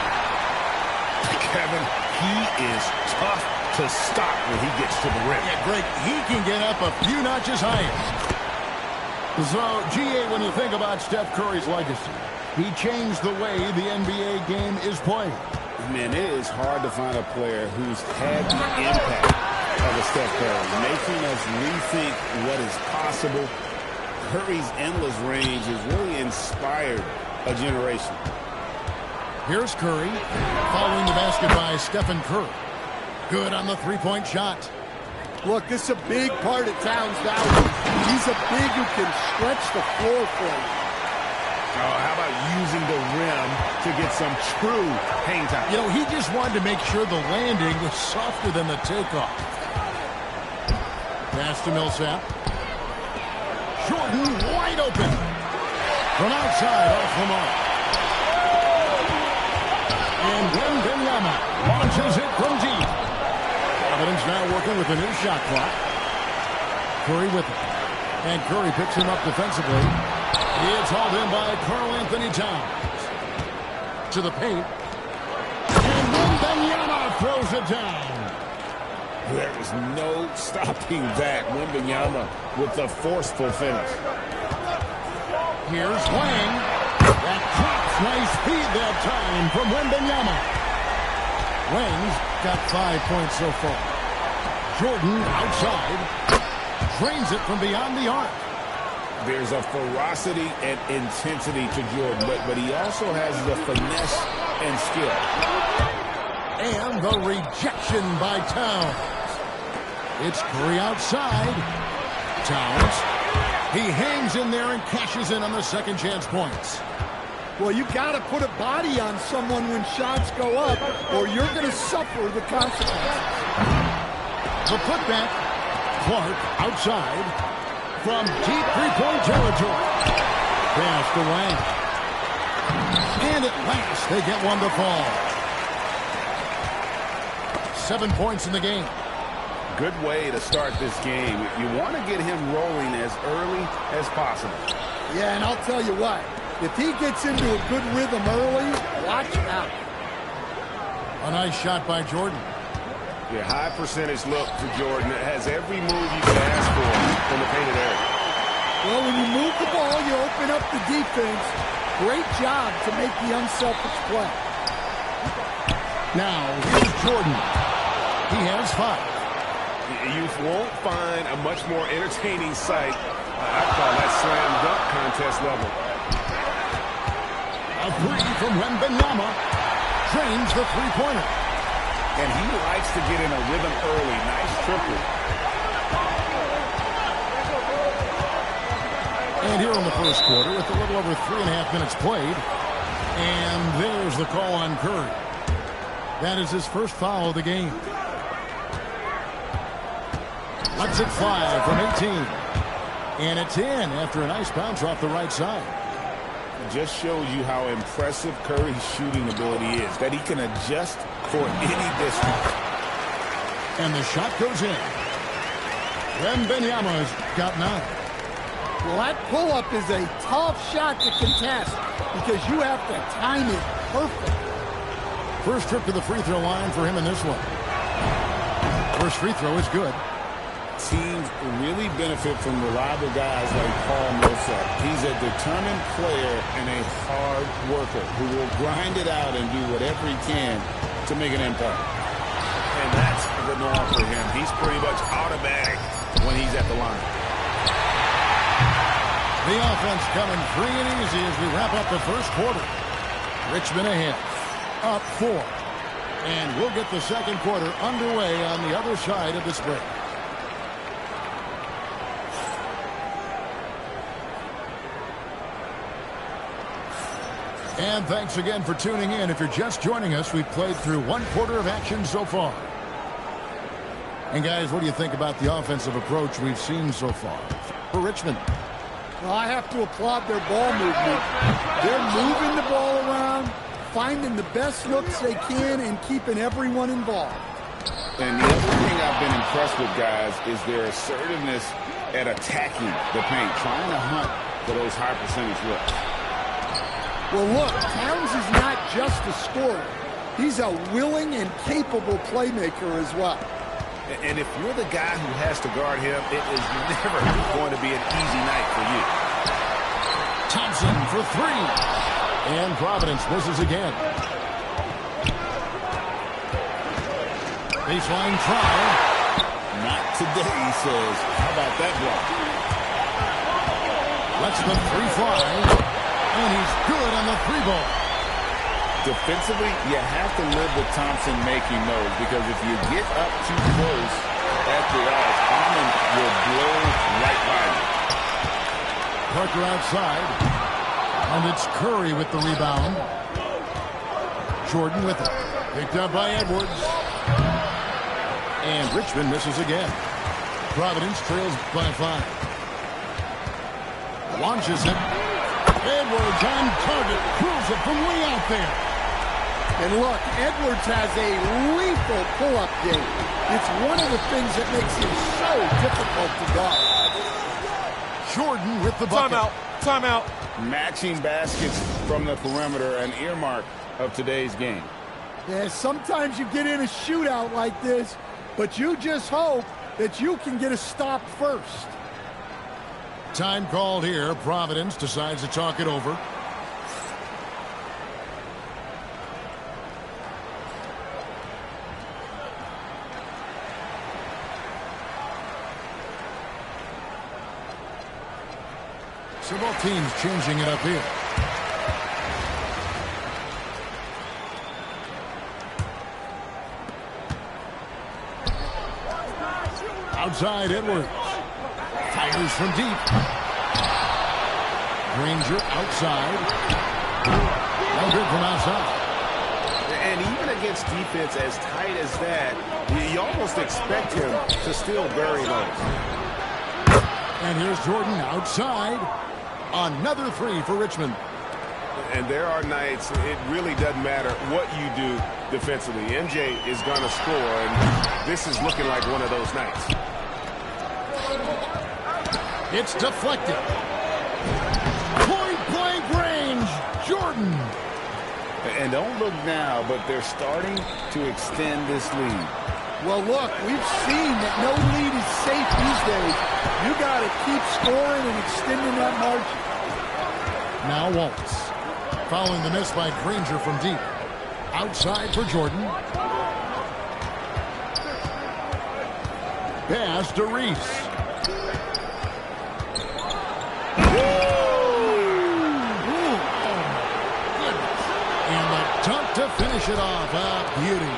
Kevin, he is tough to stop when he gets to the rim. Yeah, Greg, he can get up a few notches higher. So, GA, when you think about Steph Curry's legacy, he changed the way the NBA game is played. Man, it is hard to find a player who's had the impact of a Steph Curry, making us rethink what is possible. Curry's endless range has really inspired a generation. Here's Curry, following the basket by Stephen Curry. Good on the three-point shot. Look, this is a big part of Towns' value. He's a big who can stretch the floor for you. Oh, how about using the rim to get some true hang time? You know, he just wanted to make sure the landing was softer than the takeoff. Pass to Millsap. Jordan wide open. From outside, off the mark. And Wembanyama launches it from deep. Providence now working with a new shot clock. Curry with it. And Curry picks him up defensively. It's hauled in by Karl Anthony Towns. To the paint. And Wembanyama throws it down. There is no stopping that. Wembanyama with the forceful finish. Here's Wang. That drops. Nice feed that time from Wembanyama. Wang's got 5 points so far. Jordan outside. Drains it from beyond the arc. There's a ferocity and intensity to Jordan, but he also has the finesse and skill. And the rejection by Towns. It's Curry outside. Towns. He hangs in there and cashes in on the second chance points. Well, you got to put a body on someone when shots go up, or you're going to suffer the consequences. The putback. Clark outside from deep three-point territory. Pass to Wang. And at last, they get one to fall. 7 points in the game. Good way to start this game. You want to get him rolling as early as possible. Yeah, and I'll tell you what. If he gets into a good rhythm early, watch out. A nice shot by Jordan. Yeah, high percentage look to Jordan. It has every move you can ask for in the painted area. Well, when you move the ball, you open up the defense. Great job to make the unselfish play. Now, here's Jordan. He has 5. You won't find a much more entertaining sight. I call that slam dunk contest level. A three from Wembanyama. Drains the three-pointer. And he likes to get in a rhythm early. Nice triple. And here in the first quarter, with a little over 3.5 minutes played. And there's the call on Curry. That is his first foul of the game. Lets it fly from 18. And it's in after a nice bounce off the right side. Just shows you how impressive Curry's shooting ability is, that he can adjust for any distance. And the shot goes in. Wembanyama's got 9. Well, that pull-up is a tough shot to contest because you have to time it perfect. First trip to the free throw line for him in this one. First free throw is good. Teams really benefit from reliable guys like Paul Millsap. He's a determined player and a hard worker who will grind it out and do whatever he can to make an impact. And that's the norm for him. He's pretty much automatic when he's at the line. The offense coming free and easy as we wrap up the first quarter. Richmond ahead, up 4. And we'll get the second quarter underway on the other side of this break. And thanks again for tuning in. If you're just joining us, we've played through one quarter of action so far. And guys, what do you think about the offensive approach we've seen so far for Richmond? Well, I have to applaud their ball movement. They're moving the ball around, finding the best looks they can, and keeping everyone involved. And the other thing I've been impressed with, guys, is their assertiveness at attacking the paint, trying to hunt for those high percentage looks. Well, look, Towns is not just a scorer. He's a willing and capable playmaker as well. And if you're the guy who has to guard him, it is never going to be an easy night for you. Thompson for 3. And Providence misses again. Baseline try. Not today, he says. How about that block? Lets the 3 fly. And he's good on the 3-ball. Defensively, you have to live with Thompson making those, because if you get up too close at the arc, Harmon will blow right by you. Parker outside. And it's Curry with the rebound. Jordan with it. Picked up by Edwards. And Richmond misses again. Providence trails by 5. Launches it. Edwards on target. Pulls it from way out there. And look, Edwards has a lethal pull-up game. It's one of the things that makes him so difficult to guard. Jordan with the bucket. Timeout. Matching baskets from the perimeter, an earmark of today's game. Yeah, sometimes you get in a shootout like this, but you just hope that you can get a stop first. Time called here. Providence decides to talk it over. So both teams changing it up here. Outside Edwards. Fires from deep. Granger outside. No good from outside. And even against defense as tight as that, you almost expect him to still bury those. And here's Jordan outside. Another 3 for Richmond. And there are nights it really doesn't matter what you do defensively. MJ is going to score, and this is looking like one of those nights. It's deflected. Point-blank range. Jordan. And don't look now, but they're starting to extend this lead. Well, look, we've seen that no lead is safe these days. You got to keep scoring and extending that margin. Now Waltz. Following the miss by Granger from deep. Outside for Jordan. Pass to Reese. And the dunk to finish it off. Beauty.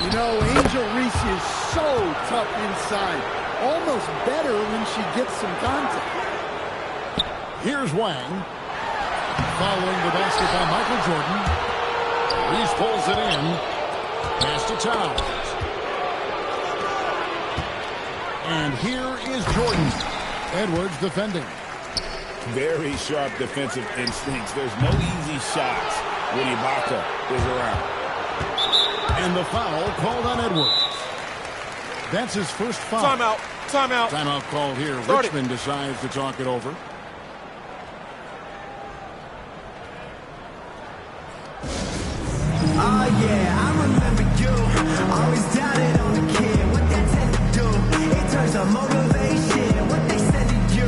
You know, Angel Reese is so tough inside. Almost better when she gets some contact. Here's Wang. Following the basket by Michael Jordan. Reese pulls it in. Pass to Towns. And here is Jordan. Edwards defending. Very sharp defensive instincts. There's no easy shots when Ibaka is around. And the foul called on Edwards. That's his first foul. Timeout. Timeout called here. Start Richmond decides to talk it over. Oh yeah, I remember you. Always doubted on the kid. What they tend to do. It turns on motivation. What they said to you.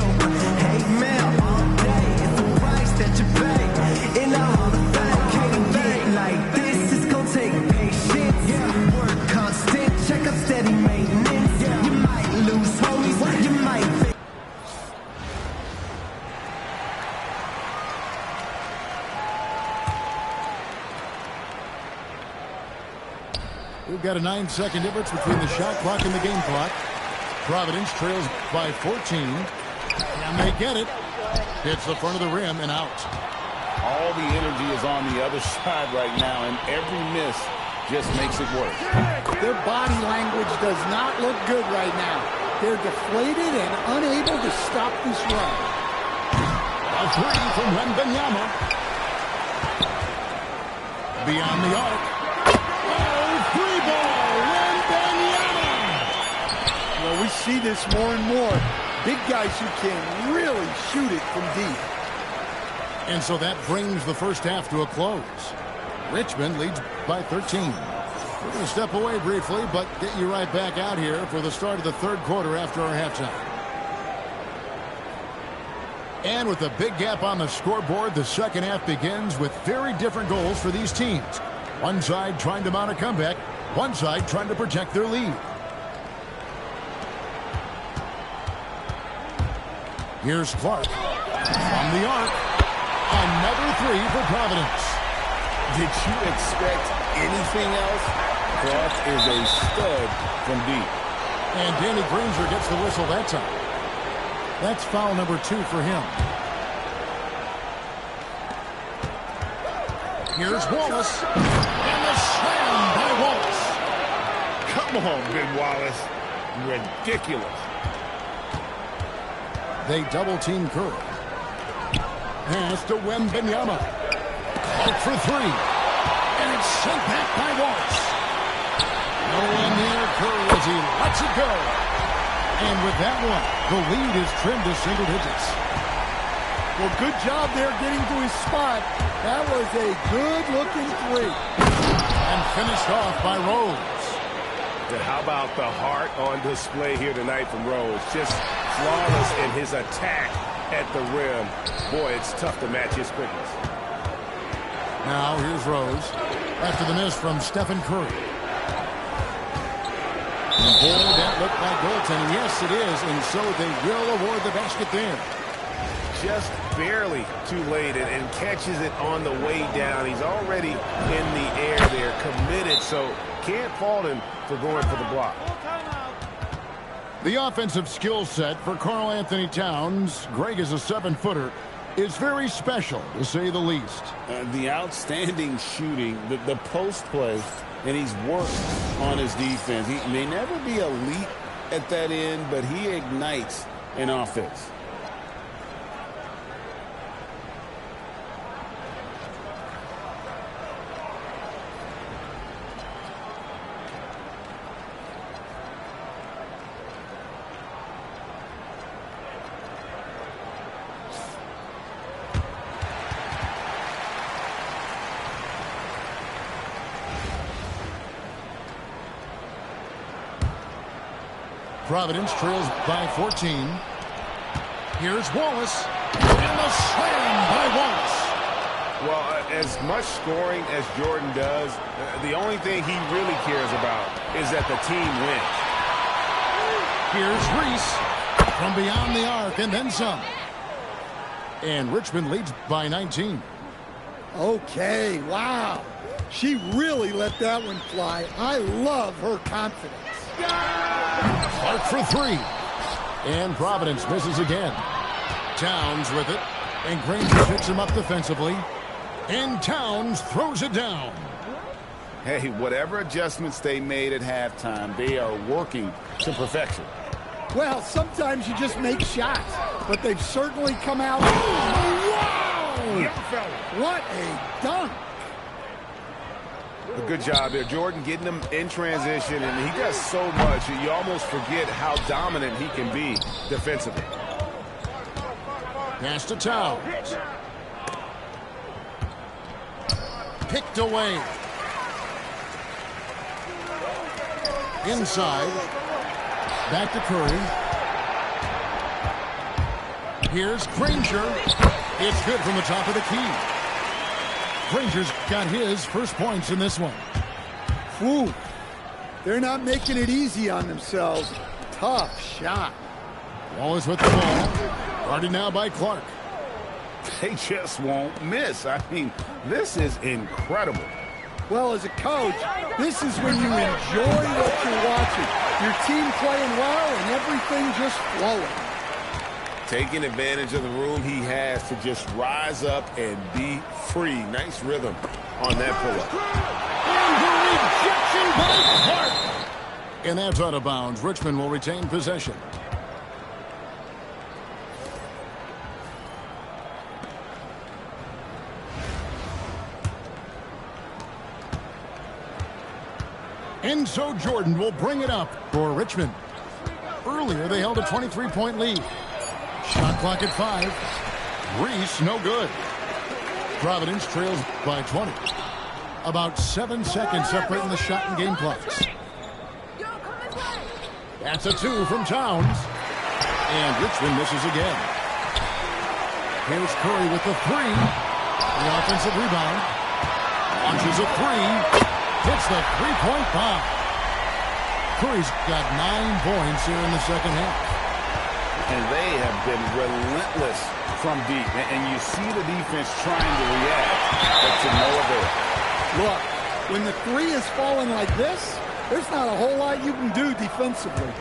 Hate mail all day. It's the price that you pay. In the Hall of Fame, can't get like this. It's gonna take patience. Work constant. Check up steady maintenance. You might lose homies. You might. We've got a 9-second difference between the shot clock and the game clock. Providence trails by 14. And they get it. Hits the front of the rim and out. All the energy is on the other side right now, and every miss just makes it worse. Their body language does not look good right now. They're deflated and unable to stop this run. A three from Wembanyama. Beyond the arc. Oh, free ball, Wembanyama! Well, we see this more and more. Big guys who can really shoot it from deep. And so that brings the first half to a close. Richmond leads by 13. We're going to step away briefly, but get you right back out here for the start of the third quarter after our halftime. And with a big gap on the scoreboard, the second half begins with very different goals for these teams. One side trying to mount a comeback, one side trying to protect their lead. Here's Clark from the arc. Another three for Providence. Did you expect anything else? Clark is a stud from deep. And Danny Granger gets the whistle that time. That's foul number 2 for him. Here's Wallace. And the slam by Wallace. Come on, Ben Wallace. Ridiculous. They double-team Curry. Pass to Wembanyama. Out for 3. And it's sent back by Wallace. No one near Curry as he lets it go. And with that one, the lead is trimmed to single digits. Well, good job there getting to his spot. That was a good-looking three. And finished off by Rose. How about the heart on display here tonight from Rose? Just flawless in his attack at the rim. Boy, it's tough to match his quickness. Now here's Rose after the miss from Stephen Curry. And boy, that looked like goaltending. Yes, it is, and so they will award the basket there. Just barely too late and catches it on the way down. He's already in the air there, committed, so can't fault him for going for the block. The offensive skill set for Karl Anthony Towns, Greg is a 7-footer, is very special, to say the least. The outstanding shooting, the post play, and he's worked on his defense. He may never be elite at that end, but he ignites an offense. Providence trails by 14. Here's Wallace. And the slam by Wallace. Well, as much scoring as Jordan does, the only thing he really cares about is that the team wins. Here's Reese from beyond the arc and then some. And Richmond leads by 19. Okay, wow. She really let that one fly. I love her confidence. Clark for 3. And Providence misses again. Towns with it. And Granger picks him up defensively. And Towns throws it down. Hey, whatever adjustments they made at halftime, they are working to perfection. Well, sometimes you just make shots, but they've certainly come out. Wow! What a dunk! A good job there, Jordan, getting him in transition, and he does so much you almost forget how dominant he can be defensively. Pass to Towns. Picked away. Inside. Back to Curry. Here's Granger. It's good from the top of the key. Granger's got his first points in this one. Whew. They're not making it easy on themselves. Tough shot. Wallace with the ball. Guarded now by Clark. They just won't miss. I mean, this is incredible. Well, as a coach, this is when you enjoy what you're watching. Your team playing well and everything just flowing. Taking advantage of the room he has to just rise up and be free. Nice rhythm on that pull-up. And the rejection by Hart. And that's out of bounds. Richmond will retain possession. And so Jordan will bring it up for Richmond. Earlier, they held a 23-point lead. Shot clock at 5. Reese, no good. Providence trails by 20. About 7 seconds separating the shot and game clocks. That's a 2 from Towns. And Richmond misses again. Here's Curry with the 3. The offensive rebound. Launches a 3. Hits the three-point bomb. Curry's got 9 points here in the second half. And they have been relentless from deep. And you see the defense trying to react, but to no avail. Look, when the 3 is falling like this, there's not a whole lot you can do defensively.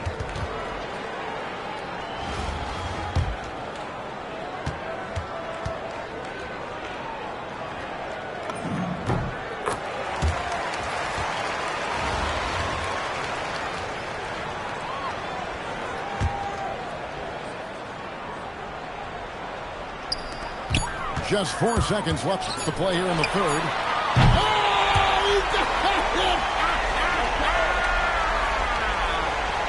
Just 4 seconds left to play here in the third. Oh, he got it!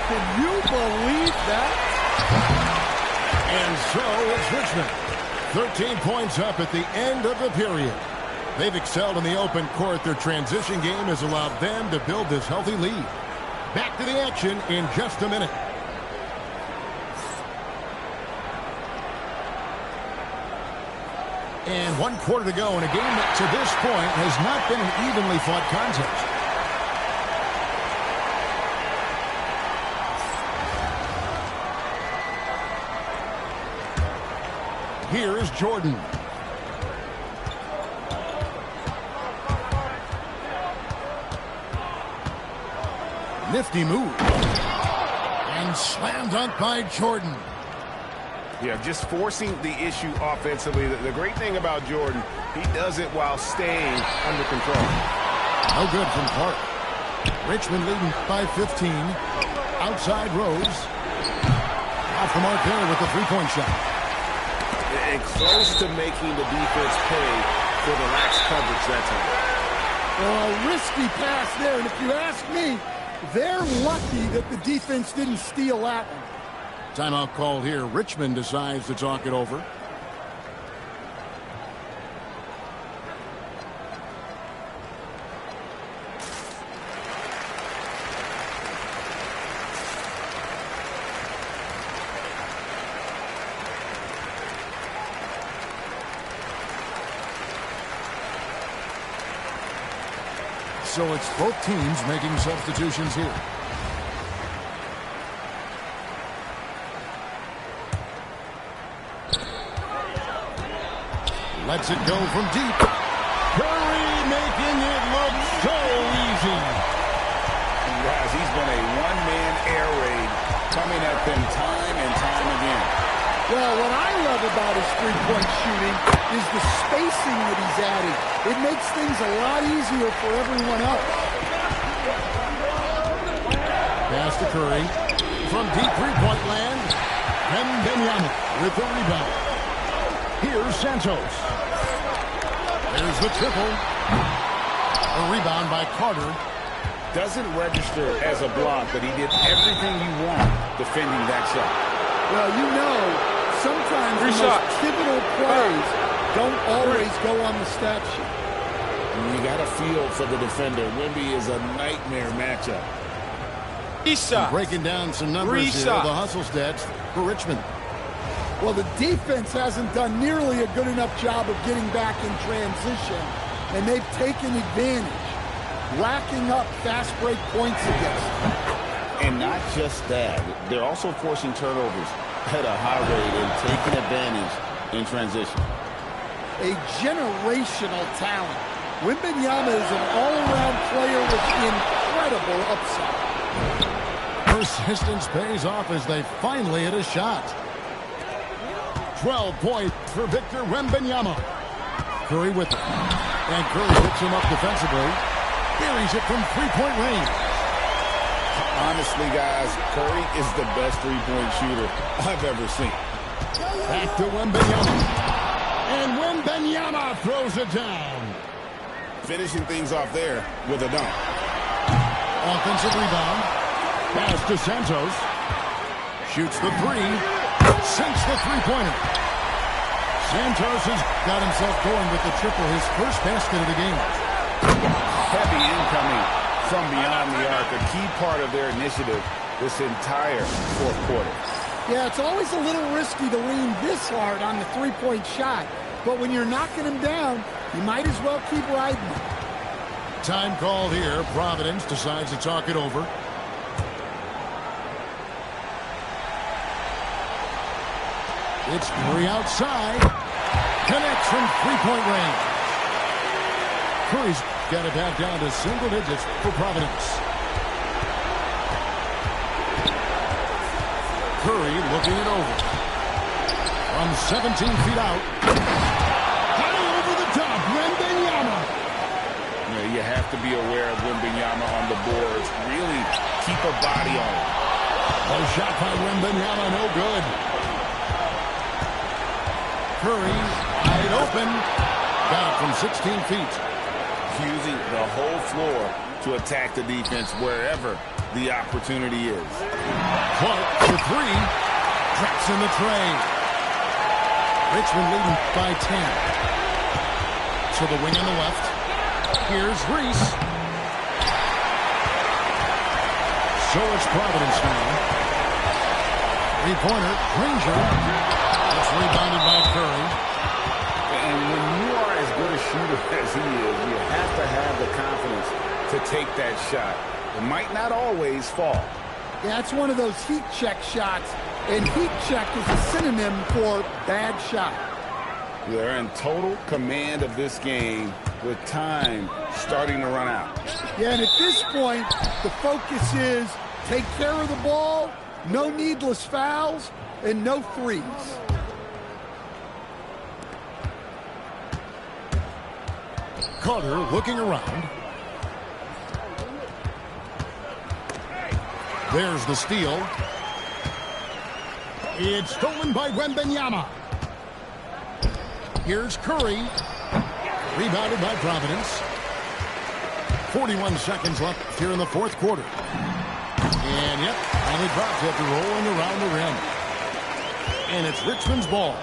Can you believe that? And so it's Richmond. 13 points up at the end of the period. They've excelled in the open court. Their transition game has allowed them to build this healthy lead. Back to the action in just a minute. And 1 quarter to go in a game that to this point has not been an evenly fought contest. Here's Jordan. Nifty move. And slam dunk by Jordan. Yeah, just forcing the issue offensively. The great thing about Jordan, he does it while staying under control. No good from Clark. Richmond leading by 15. Outside Rose. Off the mark there with the three-point shot. And close to making the defense pay for the lax coverage that time. Well, a risky pass there, and if you ask me, they're lucky that the defense didn't steal that one. Timeout called here. Richmond decides to talk it over. So it's both teams making substitutions here. Lets it go from deep. Curry making it look so easy. And guys, he's been a one-man air raid coming at them time and time again. Well, what I love about his three-point shooting is the spacing that he's added. It makes things a lot easier for everyone else. Pass to Curry. From deep three-point land. Wembanyama with the rebound. Here's Santos. There's the triple. A rebound by Carter. Doesn't register as a block, but he did everything you want defending that shot. Well, you know, sometimes the most pivotal plays don't always go on the stat sheet. You got a feel for the defender. Wemby is a nightmare matchup. Breaking down some numbers here, the hustle stats for Richmond. Well, the defense hasn't done nearly a good enough job of getting back in transition, and they've taken advantage, racking up fast break points against them. And not just that, they're also forcing turnovers at a high rate and taking advantage in transition. A generational talent. Wembanyama is an all-around player with incredible upside. Persistence pays off as they finally hit a shot. 12 points for Victor Wembanyama. Curry with it. And Curry picks him up defensively. Buries it from three-point range. Honestly, guys, Curry is the best three-point shooter I've ever seen. Back to Wembanyama. And Wembanyama throws it down. Finishing things off there with a dunk. Offensive rebound. Pass to Santos. Shoots the three. Sinks the three-pointer. Santos has got himself going with the triple, his first basket of the game. Heavy incoming from beyond the arc, a key part of their initiative this entire fourth quarter. Yeah, it's always a little risky to lean this hard on the three-point shot. But when you're knocking him down, you might as well keep riding him. Time called here. Providence decides to talk it over. It's Curry outside. Connects from three-point range. Curry's got it back down to single digits for Providence. Curry looking it over. From 17 feet out. High over the top. Wembanyama. You have to be aware of Wembanyama on the boards. Really keep a body on it. Oh, shot by Wembanyama, no good. Curry wide open. Got it from 16 feet. Using the whole floor to attack the defense wherever the opportunity is. Clark for three. Traps in the tray. Richmond leading by 10. To the wing on the left. Here's Reese. So it's Providence now. Three-pointer, Granger. It's rebounded by Curry. And when you are as good a shooter as he is, you have to have the confidence to take that shot. It might not always fall. Yeah, it's one of those heat check shots. And heat check is a synonym for bad shot. They're in total command of this game with time starting to run out. Yeah, and at this point, the focus is take care of the ball, no needless fouls, and no threes. Carter looking around. There's the steal. It's stolen by Wembanyama. Here's Curry. Rebounded by Providence. 41 seconds left here in the fourth quarter. And yep, finally drops after rolling around the rim. And it's Richmond's ball.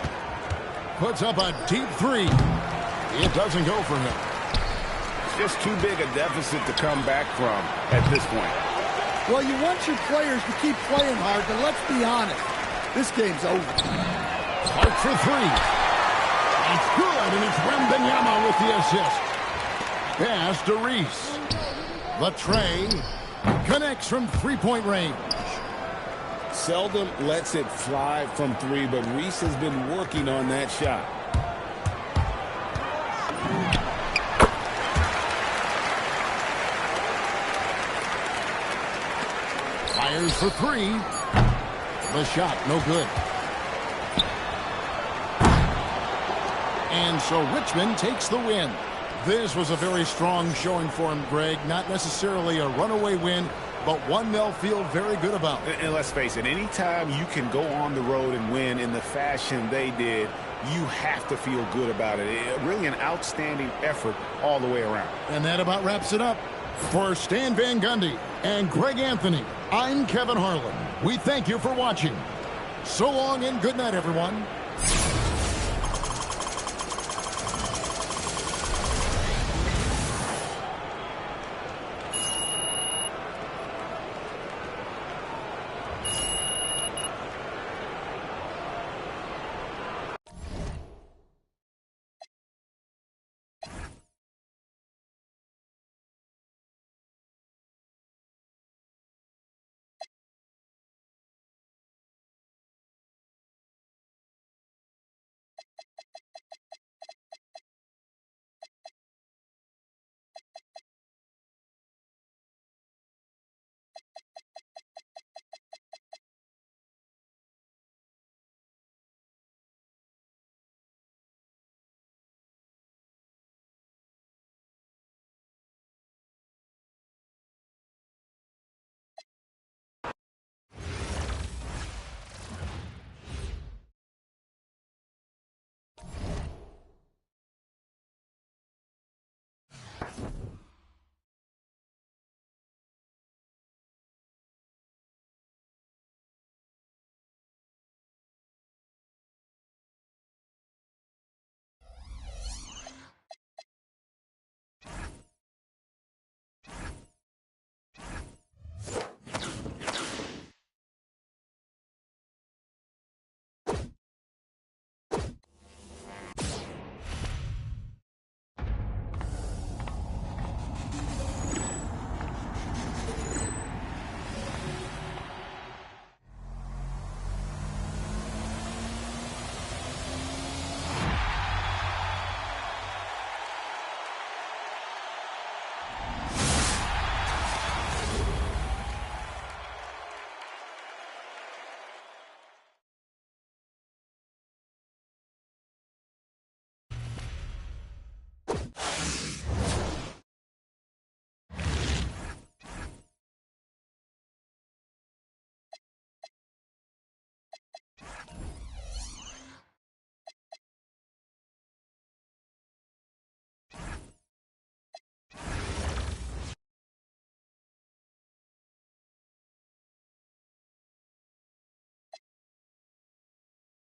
Puts up a deep three. It doesn't go for him. Just too big a deficit to come back from at this point. Well, you want your players to keep playing hard, but let's be honest. This game's over. Clark for three. It's good, and it's Wembanyama with the assist. Pass to Reese. The tray connects from three-point range. Seldom lets it fly from three, but Reese has been working on that shot. Fires for three. The shot, no good. And so Richmond takes the win. This was a very strong showing for him, Greg. Not necessarily a runaway win, but one they'll feel very good about. And let's face it, anytime you can go on the road and win in the fashion they did, you have to feel good about it. Really an outstanding effort all the way around. And that about wraps it up. For Stan Van Gundy and Greg Anthony, I'm Kevin Harlan. We thank you for watching. So long and good night, everyone.